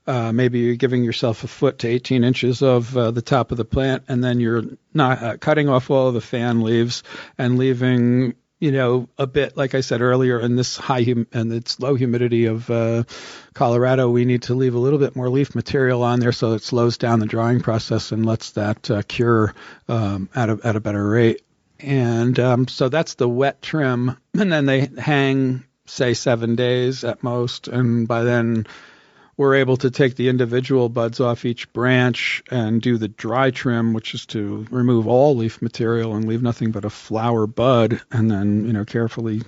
Maybe you're giving yourself a foot to 18 inches of the top of the plant, and then you're not cutting off all of the fan leaves and leaving, a bit, like I said earlier, in this and it's low humidity of Colorado, we need to leave a little bit more leaf material on there so it slows down the drying process and lets that cure at a better rate. And so that's the wet trim. And then they hang, say, 7 days at most. And by then we're able to take the individual buds off each branch and do the dry trim, which is to remove all leaf material and leave nothing but a flower bud, and then, carefully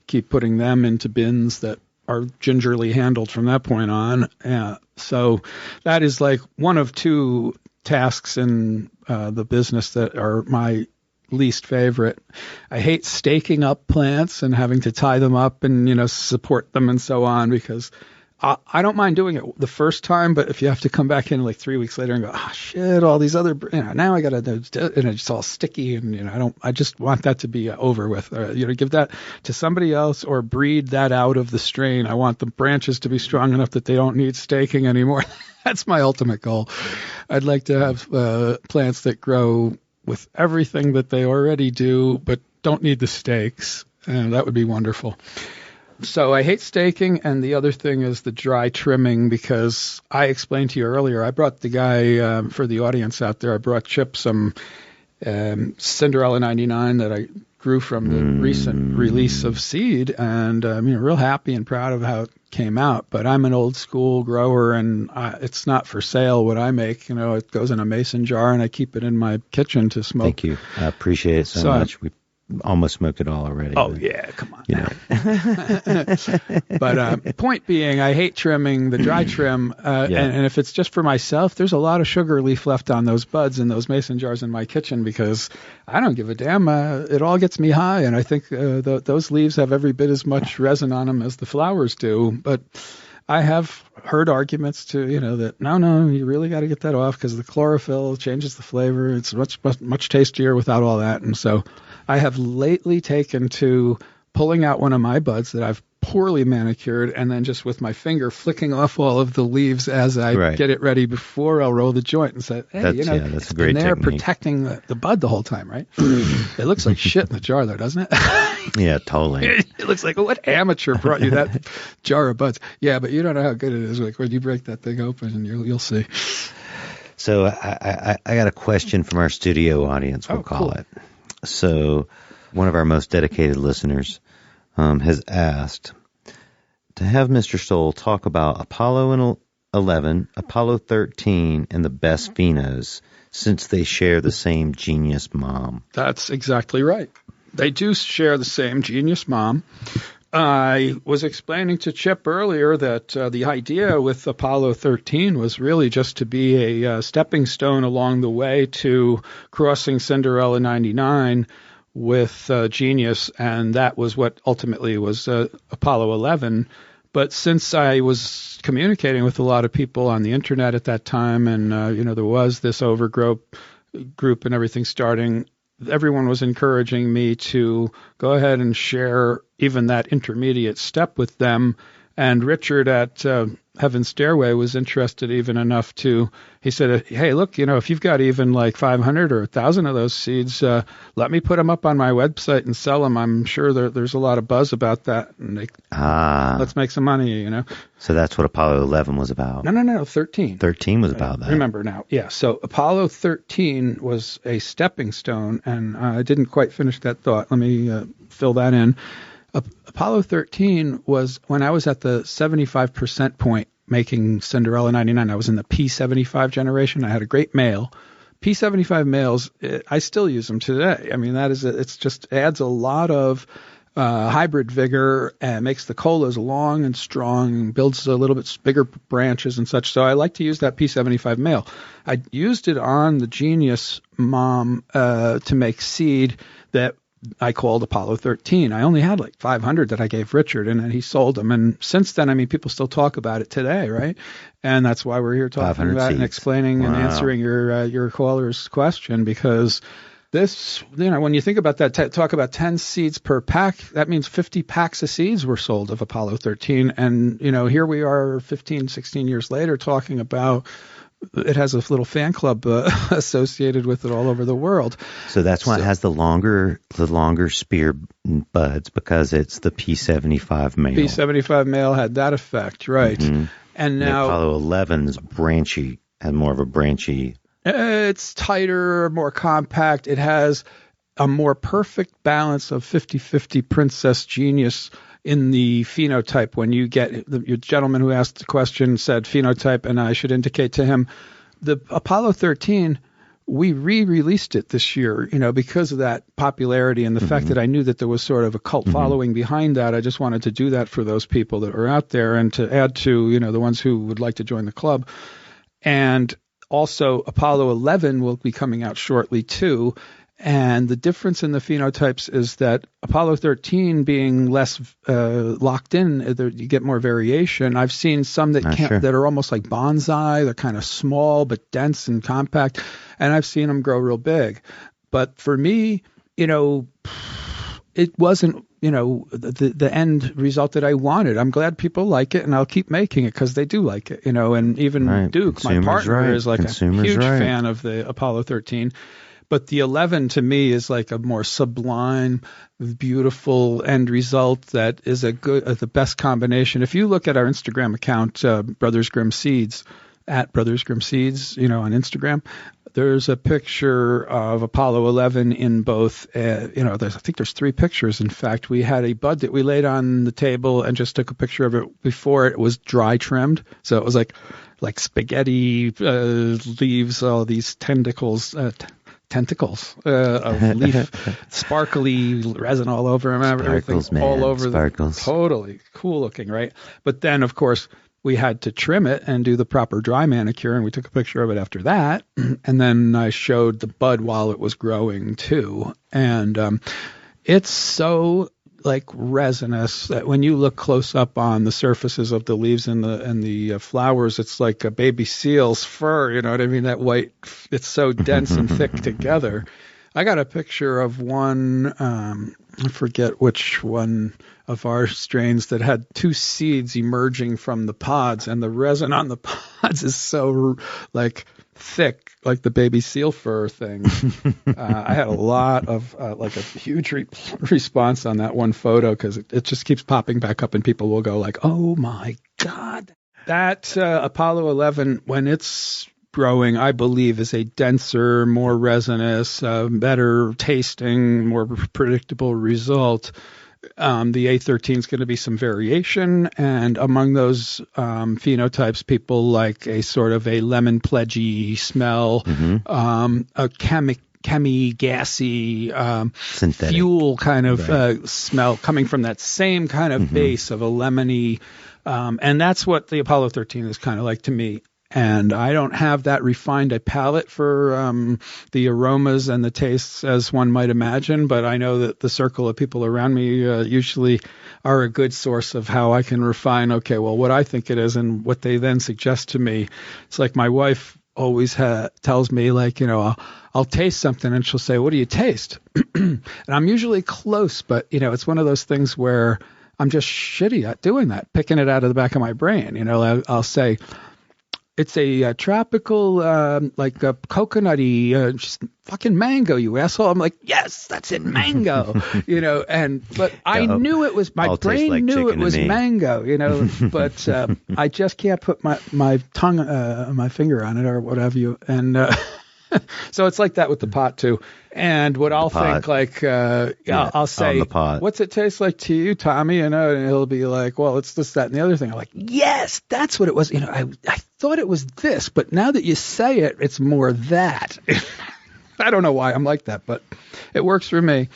keep putting them into bins that are gingerly handled from that point on. So that is like one of two tasks in the business that are my least favorite. I hate staking up plants and having to tie them up and, support them and so on, because I don't mind doing it the first time, but if you have to come back in like 3 weeks later and go, shit, all these other, now I got to do, and it's all sticky, and I just want that to be over with. Give that to somebody else or breed that out of the strain. I want the branches to be strong enough that they don't need staking anymore. That's my ultimate goal. I'd like to have plants that grow with everything that they already do, but don't need the stakes, and that would be wonderful. So I hate staking, and the other thing is the dry trimming, because I explained to you earlier, I brought the guy, for the audience out there, I brought Chip some Cinderella 99 that I grew from the recent release of seed, and real happy and proud of how it came out. But I'm an old school grower, and it's not for sale what I make. It goes in a mason jar, and I keep it in my kitchen to smoke. Thank you. I appreciate it so much. We almost smoked it all already. Oh, yeah, come on. But point being, I hate trimming, the dry trim, and if it's just for myself, there's a lot of sugar leaf left on those buds in those mason jars in my kitchen, because I don't give a damn. It all gets me high, and I think those leaves have every bit as much resin on them as the flowers do. But I have heard arguments to, that no, you really got to get that off because the chlorophyll changes the flavor. It's much tastier without all that. And so I have lately taken to pulling out one of my buds that I've poorly manicured and then just with my finger flicking off all of the leaves as I get it ready before I'll roll the joint and say, hey, that's it's a great been there technique. Protecting the bud the whole time, right? It looks like shit in the jar though, doesn't it? Yeah, totally. It looks like, what amateur brought you that jar of buds? Yeah, but you don't know how good it is. Like when you break that thing open and you'll see. So I got a question from our studio audience, we'll call it. So one of our most dedicated listeners has asked to have Mr. Soul talk about Apollo 11, Apollo 13, and the best phenos, since they share the same genius mom. That's exactly right. They do share the same genius mom. I was explaining to Chip earlier that the idea with Apollo 13 was really just to be a stepping stone along the way to crossing Cinderella 99 with Genius, and that was what ultimately was Apollo 11. But since I was communicating with a lot of people on the internet at that time, and there was this overgrowth group and everything starting, everyone was encouraging me to go ahead and share even that intermediate step with them. And Richard at Heaven Stairway was interested even enough to, he said, hey, look, if you've got even like 500 or 1,000 of those seeds, let me put them up on my website and sell them. I'm sure there's a lot of buzz about that. And let's make some money, So that's what Apollo 11 was about. No, 13. 13 was about that. Remember now. Yeah. So Apollo 13 was a stepping stone, and I didn't quite finish that thought. Let me fill that in. Apollo 13 was when I was at the 75% point making Cinderella 99. I was in the P75 generation. I had a great male. P75 males, I still use them today. I mean, it's just adds a lot of hybrid vigor and makes the colas long and strong, builds a little bit bigger branches and such. So I like to use that P75 male. I used it on the Genius mom to make seed that I called Apollo 13. I only had like 500 that I gave Richard, and then he sold them. And since then, I mean, people still talk about it today, right? And that's why we're here talking about it and explaining and answering your caller's question, because this, when you think about that, talk about 10 seeds per pack, that means 50 packs of seeds were sold of Apollo 13. And, here we are 15, 16 years later talking about it has a little fan club associated with it all over the world. So that's why it has the longer spear buds, because it's the P75 male. P75 male had that effect, right? Mm-hmm. And now Apollo 11's branchy, had more of a branchy. It's tighter, more compact. It has a more perfect balance of 50-50 Princess Genius in the phenotype. When you get your gentleman who asked the question said phenotype, and I should indicate to him the Apollo 13, we re-released it this year, because of that popularity and the fact that I knew that there was sort of a cult following behind that. I just wanted to do that for those people that are out there and to add to, the ones who would like to join the club. And also Apollo 11 will be coming out shortly too. And the difference in the phenotypes is that Apollo 13 being less locked in, you get more variation. I've seen some that that are almost like bonsai. They're kind of small but dense and compact, and I've seen them grow real big. But for me, it wasn't the end result that I wanted. I'm glad people like it, and I'll keep making it because they do like it. And even Duke, my partner, is like a huge fan of the Apollo 13. But the 11 to me is like a more sublime, beautiful end result that is the best combination. If you look at our Instagram account, Brothers Grimm Seeds, at Brothers Grimm Seeds, on Instagram, there's a picture of Apollo 11 in both, I think there's 3 pictures. In fact, we had a bud that we laid on the table and just took a picture of it before it was dry trimmed. So it was like spaghetti leaves, all these tentacles of leaf, sparkly resin all over them, everything all over Sparkles. Totally cool looking, right? But then, of course, we had to trim it and do the proper dry manicure, and we took a picture of it after that. And then I showed the bud while it was growing too. And it's so like resinous. When you look close up on the surfaces of the leaves and the flowers, it's like a baby seal's fur. You know what I mean? That white, it's so dense and thick together. I got a picture of one, I forget which one of our strains that had 2 seeds emerging from the pods, and the resin on the pods is so like thick, like the baby seal fur thing. I had a lot of like a huge response on that one photo because it just keeps popping back up, and people will go like, "Oh my God!" That Apollo 11, when it's growing, I believe, is a denser, more resinous, better tasting, more predictable result. The A13 is going to be some variation, and among those phenotypes, people like a sort of a lemon pledgy smell, a gassy, fuel kind of smell coming from that same kind of base of a lemony, and that's what the Apollo 13 is kind of like to me. And I don't have that refined a palate for the aromas and the tastes as one might imagine, but I know that the circle of people around me usually are a good source of how I can refine, okay, well, what I think it is and what they then suggest to me. It's like my wife always tells me, like, you know, I'll taste something and she'll say, "What do you taste?" And I'm usually close, but, you know, it's one of those things where I'm just shitty at doing that, picking it out of the back of my brain. You know, I'll say, "It's a tropical, like a coconutty, just fucking mango, you asshole." I'm like, "Yes, that's it, mango." You know, but I knew it was, my brain like knew it was mango, you know, but I just can't put my tongue, my finger on it or what have you. And so it's like that with the pot too. And what I'll think, like, I'll say, "What's it taste like to you, Tommy?" You know, and he'll be like, "Well, it's this, that, and the other thing." I'm like, "Yes, that's what it was." You know, I thought it was this, but now that you say it, it's more that. I don't know why I'm like that, but it works for me.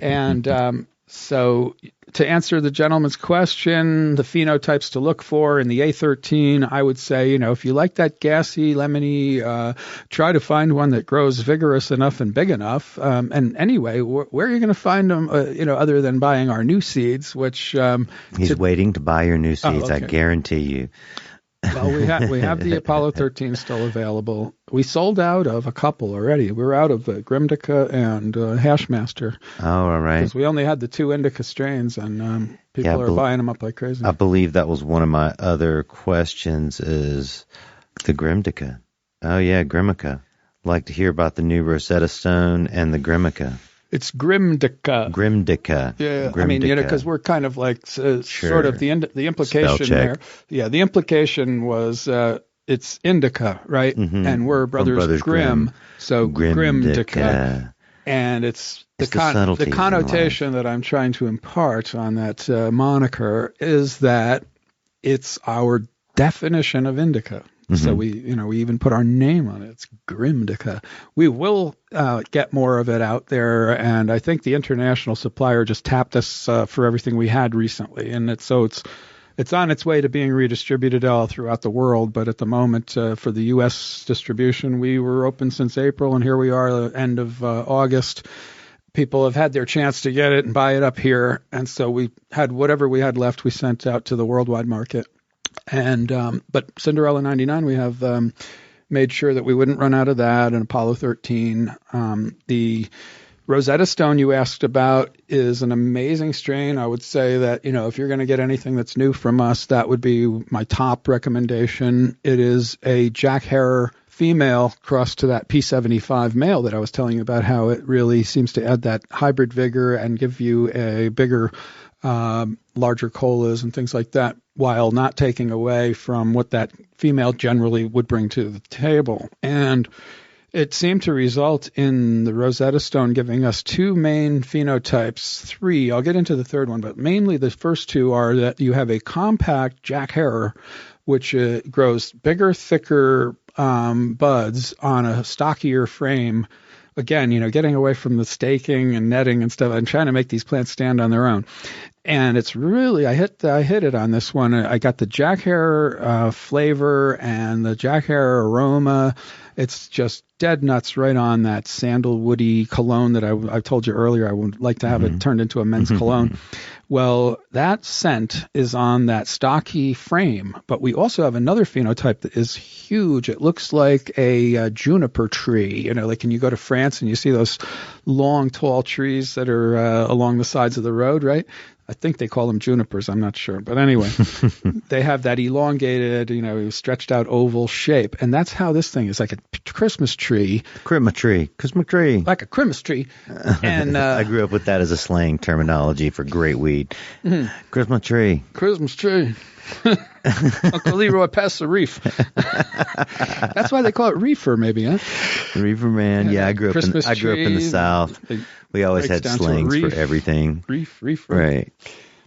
And so to answer the gentleman's question, the phenotypes to look for in the A13, I would say, you know, if you like that gassy, lemony, try to find one that grows vigorous enough and big enough. And anyway, where are you going to find them, you know, other than buying our new seeds, which... He's waiting to buy your new seeds, okay. I guarantee you. Well, we have the Apollo 13 still available. We sold out of a couple already. We're out of Grimdica and Hashmaster. Oh, all right. Because we only had the 2 indica strains, and people are buying them up like crazy. I believe that was one of my other questions, is the Grimdica. Oh, yeah, Grimmica. Like to hear about the new Rosetta Stone and the Grimmica. It's Grimdica. Grimdica. Yeah, Grimdica. I mean, you know, because we're kind of like sort of the implication there. Yeah, the implication was it's indica, right? Mm-hmm. And we're Brothers Grimm, so Grimdica. And it's the connotation that I'm trying to impart on that moniker is that it's our definition of indica. Mm-hmm. So we even put our name on it. It's Grimdica. We will get more of it out there, and I think the international supplier just tapped us for everything we had recently, and it's on its way to being redistributed all throughout the world. But at the moment, for the U.S. distribution, we were open since April, and here we are, the end of August. People have had their chance to get it and buy it up here, and so we had whatever we had left, we sent out to the worldwide market. And but Cinderella 99, we have made sure that we wouldn't run out of that. And Apollo 13, the Rosetta Stone you asked about is an amazing strain. I would say that, you know, if you're going to get anything that's new from us, that would be my top recommendation. It is a Jack Herer female crossed to that P75 male that I was telling you about, how it really seems to add that hybrid vigor and give you a bigger, larger colas and things like that, while not taking away from what that female generally would bring to the table. And it seemed to result in the Rosetta Stone giving us 2 main phenotypes, 3. I'll get into the third one, but mainly the first 2 are that you have a compact Jack Herer, which grows bigger, thicker buds on a stockier frame. Again, you know, getting away from the staking and netting and stuff and trying to make these plants stand on their own. And it's really, I hit it on this one. I got the Jack Herer flavor and the Jack Herer aroma. It's just dead nuts right on that sandalwoody cologne that I told you earlier. I would like to have it turned into a men's cologne. Well, that scent is on that stocky frame, but we also have another phenotype that is huge. It looks like a juniper tree. Like when you go to France and you see those long, tall trees that are along the sides of the road, right? I think they call them junipers. I'm not sure. But anyway, they have that elongated, stretched out oval shape. And that's how this thing is, like a Christmas tree. Christmas tree. Like a Christmas tree. And I grew up with that as a slang terminology for great weed. Christmas tree. Christmas tree. Uncle Leroy passed the reef. That's why they call it reefer, maybe, huh? Reefer man. Yeah, I grew up in the South. We always had slangs for everything. Reefer. Right.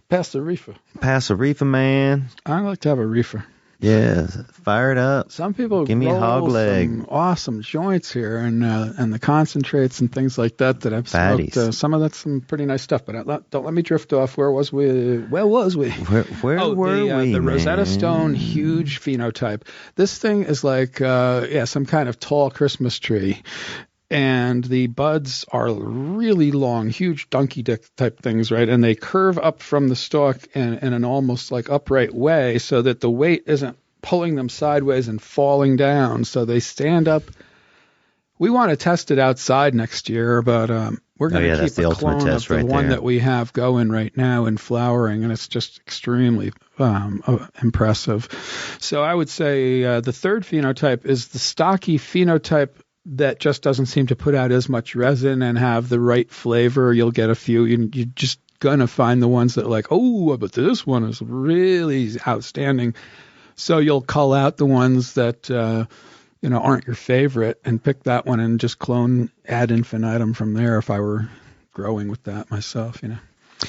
Pass the reefer. Pass a reefer, man. I like to have a reefer. Yeah, fire it up. Some people give me a hog leg. Some awesome joints here, and the concentrates and things like that I've smoked. Some of that's some pretty nice stuff. But don't let me drift off. Where was we? Where were we? The Rosetta Stone, huge phenotype. This thing is like some kind of tall Christmas tree. And the buds are really long, huge donkey dick type things, right? And they curve up from the stalk in an almost like upright way so that the weight isn't pulling them sideways and falling down. So they stand up. We want to test it outside next year, but we're going to keep a clone of the one that we have going right now in flowering, and it's just extremely impressive. So I would say the third phenotype is the stocky phenotype that just doesn't seem to put out as much resin and have the right flavor. You'll get a few. You're just going to find the ones that are like, oh, but this one is really outstanding. So you'll cull out the ones that, aren't your favorite and pick that one and just clone ad infinitum from there if I were growing with that myself,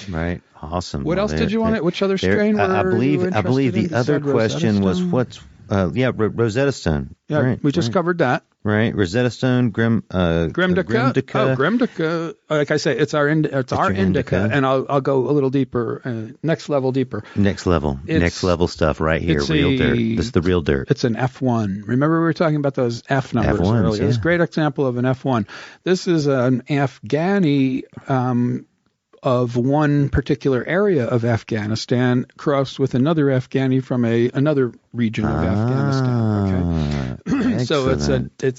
Right. Awesome. What else did you want? Which other strain I believe the other question was what's Rosetta Stone. Yeah, right, we just covered that. Right, Rosetta Stone, Grimm Indica. Grimm Indica. Like I say, it's our indica, and I'll go a little deeper, next level deeper. Next level stuff right here. Real dirt. This is the real dirt. It's an F1. Remember we were talking about those F numbers F1s, earlier. Yeah. It's a great example of an F1. This is an Afghani. Of one particular area of Afghanistan crossed with another Afghani from another region of Afghanistan. Okay, so it's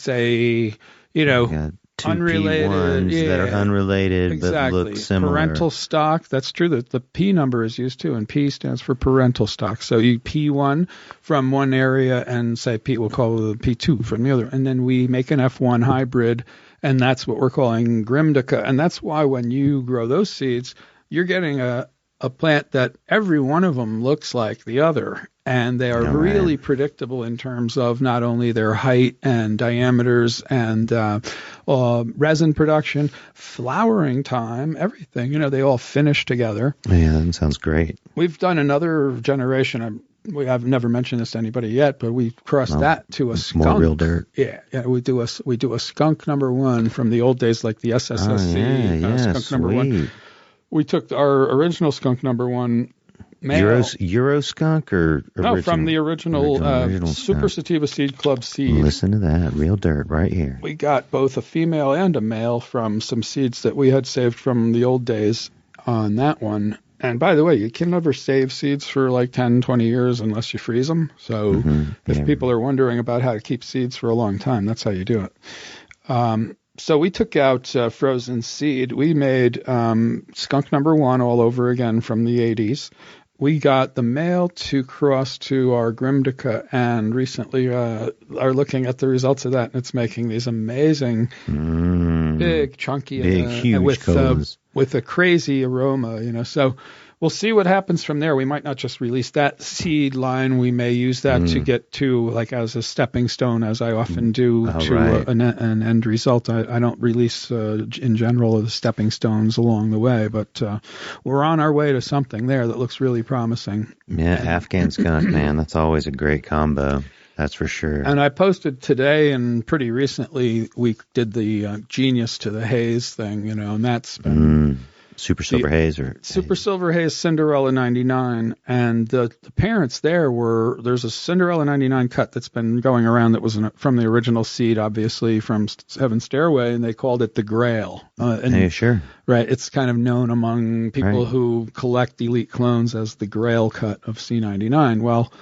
a two unrelated P1s that are unrelated exactly. but look similar. Parental stock. That's true. That the P number is used too, and P stands for parental stock. So you P1 from one area, and say P, we'll call the P2 from the other, and then we make an F1 hybrid. And that's what we're calling Grimm Indica. And that's why when you grow those seeds, you're getting a plant that every one of them looks like the other. And they are really predictable in terms of not only their height and diameters and resin production, flowering time, everything. They all finish together. Yeah, that sounds great. We've done another generation. I've never mentioned this to anybody yet, but we crossed that to a skunk. More real dirt. Yeah, we do a skunk number one from the old days, like the SSSC skunk number one. We took our original skunk number one male. Euro skunk or original? No, from the original Super Sativa Seed Club seed. Listen to that, real dirt right here. We got both a female and a male from some seeds that we had saved from the old days on that one. And by the way, you can never save seeds for like 10, 20 years unless you freeze them. So if people are wondering about how to keep seeds for a long time, that's how you do it. So we took out frozen seed. We made skunk number one all over again from the 80s. We got the male to cross to our Grimm Indica and recently are looking at the results of that. And it's making these amazing, big, chunky, huge cones. With a crazy aroma, So we'll see what happens from there. We might not just release that seed line. We may use that to get to, like, as a stepping stone, as I often do, an end result. I don't release, in general, the stepping stones along the way, but we're on our way to something there that looks really promising. Yeah, Afghan skunk, man, that's always a great combo. That's for sure. And I posted today, and pretty recently we did the Genius to the Haze thing, and that's been Super Silver Haze or Super Silver Haze Cinderella 99, and the parents there's a Cinderella 99 cut that's been going around that was from the original seed, obviously from Heaven Stairway, and they called it the Grail. Sure. Right, it's kind of known among people who collect elite clones as the Grail Cut of C99. Well,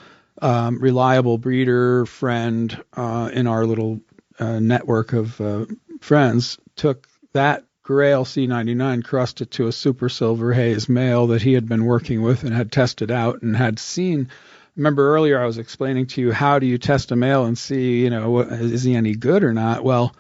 reliable breeder friend in our little network of friends took that Grail C99, crossed it to a Super Silver Haze male that he had been working with and had tested out and had seen. Remember earlier I was explaining to you, how do you test a male and see, is he any good or not? Well,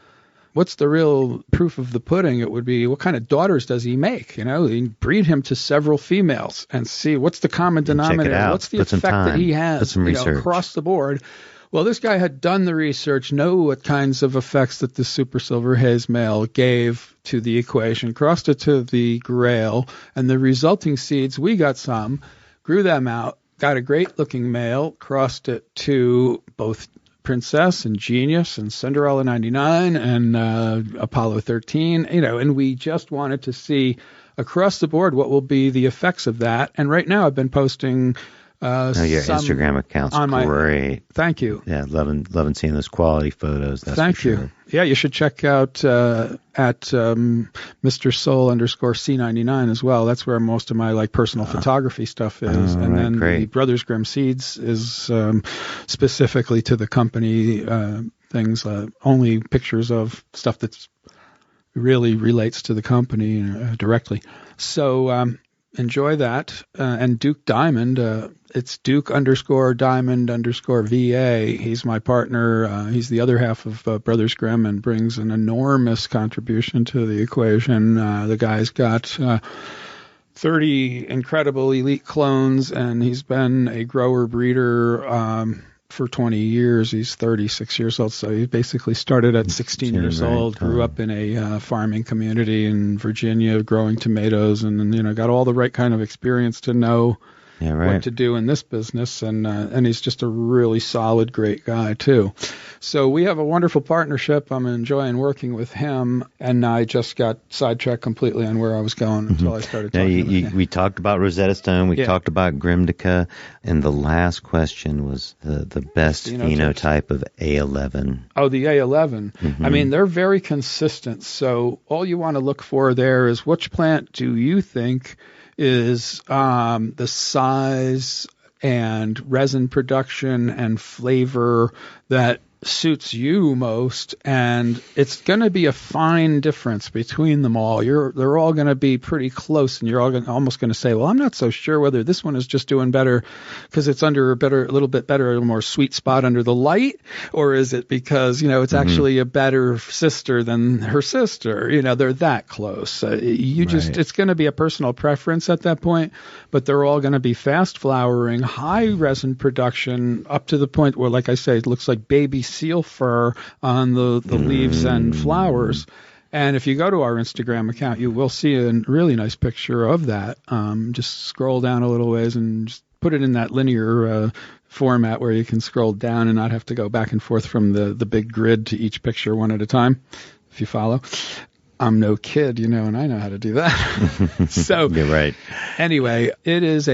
what's the real proof of the pudding? It would be, what kind of daughters does he make? You breed him to several females and see what's the common denominator. What's the effect that he has across the board. Well, this guy had done the research, know what kinds of effects that the Super Silver Haze male gave to the equation, crossed it to the Grail, and the resulting seeds, we got some, grew them out, got a great-looking male, crossed it to both Princess and Genius and Cinderella 99 and Apollo 13, and we just wanted to see across the board what will be the effects of that. And right now I've been posting your Instagram account's great. Thank you. Yeah, loving seeing those quality photos. That's Thank for sure. you. Yeah, you should check out at Mr. Soul _C99 as well. That's where most of my personal photography stuff is. And then the Brothers Grimm Seeds is specifically to the company things, only pictures of stuff that's really relates to the company directly. So enjoy that. And Duke Diamond, it's Duke _Diamond_VA. He's my partner. He's the other half of Brothers Grimm and brings an enormous contribution to the equation. The guy's got 30 incredible elite clones, and he's been a grower breeder for 20 years. He's 36 years old, so he basically started at 16 years old, grew up in a farming community in Virginia, growing tomatoes, and got all the right kind of experience to know what to do in this business, and he's just a really solid, great guy too. So we have a wonderful partnership. I'm enjoying working with him, and I just got sidetracked completely on where I was going until I started talking. We talked about Rosetta Stone. We talked about Grimdica, and the last question was the best phenotype of A11. Oh, the A11. Mm-hmm. I mean, they're very consistent. So all you want to look for there is, which plant do you think is the size and resin production and flavor that suits you most, and it's going to be a fine difference between them all. They're all going to be pretty close, and you're all almost going to say, well, I'm not so sure whether this one is just doing better because it's under a little bit better, a little more sweet spot under the light, or is it because it's actually a better sister than her sister? They're that close. It's going to be a personal preference at that point, but they're all going to be fast flowering, high resin production, up to the point where, like I say, it looks like baby seal fur on the leaves and flowers. And if you go to our Instagram account, you will see a really nice picture of that. Just scroll down a little ways and just put it in that linear format where you can scroll down and not have to go back and forth from the big grid to each picture one at a time, if you follow. I'm no kid, and I know how to do that. So you're right. Anyway, it is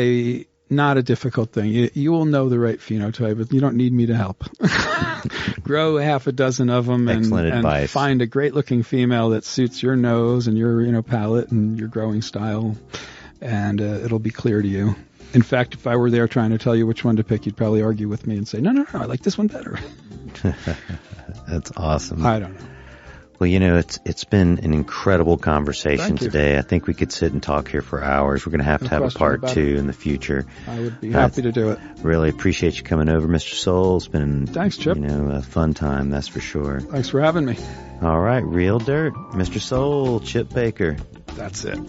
not a difficult thing. You will know the right phenotype, but you don't need me to help. Grow half a dozen of them and find a great-looking female that suits your nose and your palate and your growing style, and it'll be clear to you. In fact, if I were there trying to tell you which one to pick, you'd probably argue with me and say, no, I like this one better. That's awesome. I don't know. Well, it's been an incredible conversation today. I think we could sit and talk here for hours. We're going to have a part 2 in the future. I would be happy to do it. Really appreciate you coming over, Mr. Soul. It's been Thanks, Chip. A fun time, that's for sure. Thanks for having me. All right, Real Dirt, Mr. Soul, Chip Baker. That's it.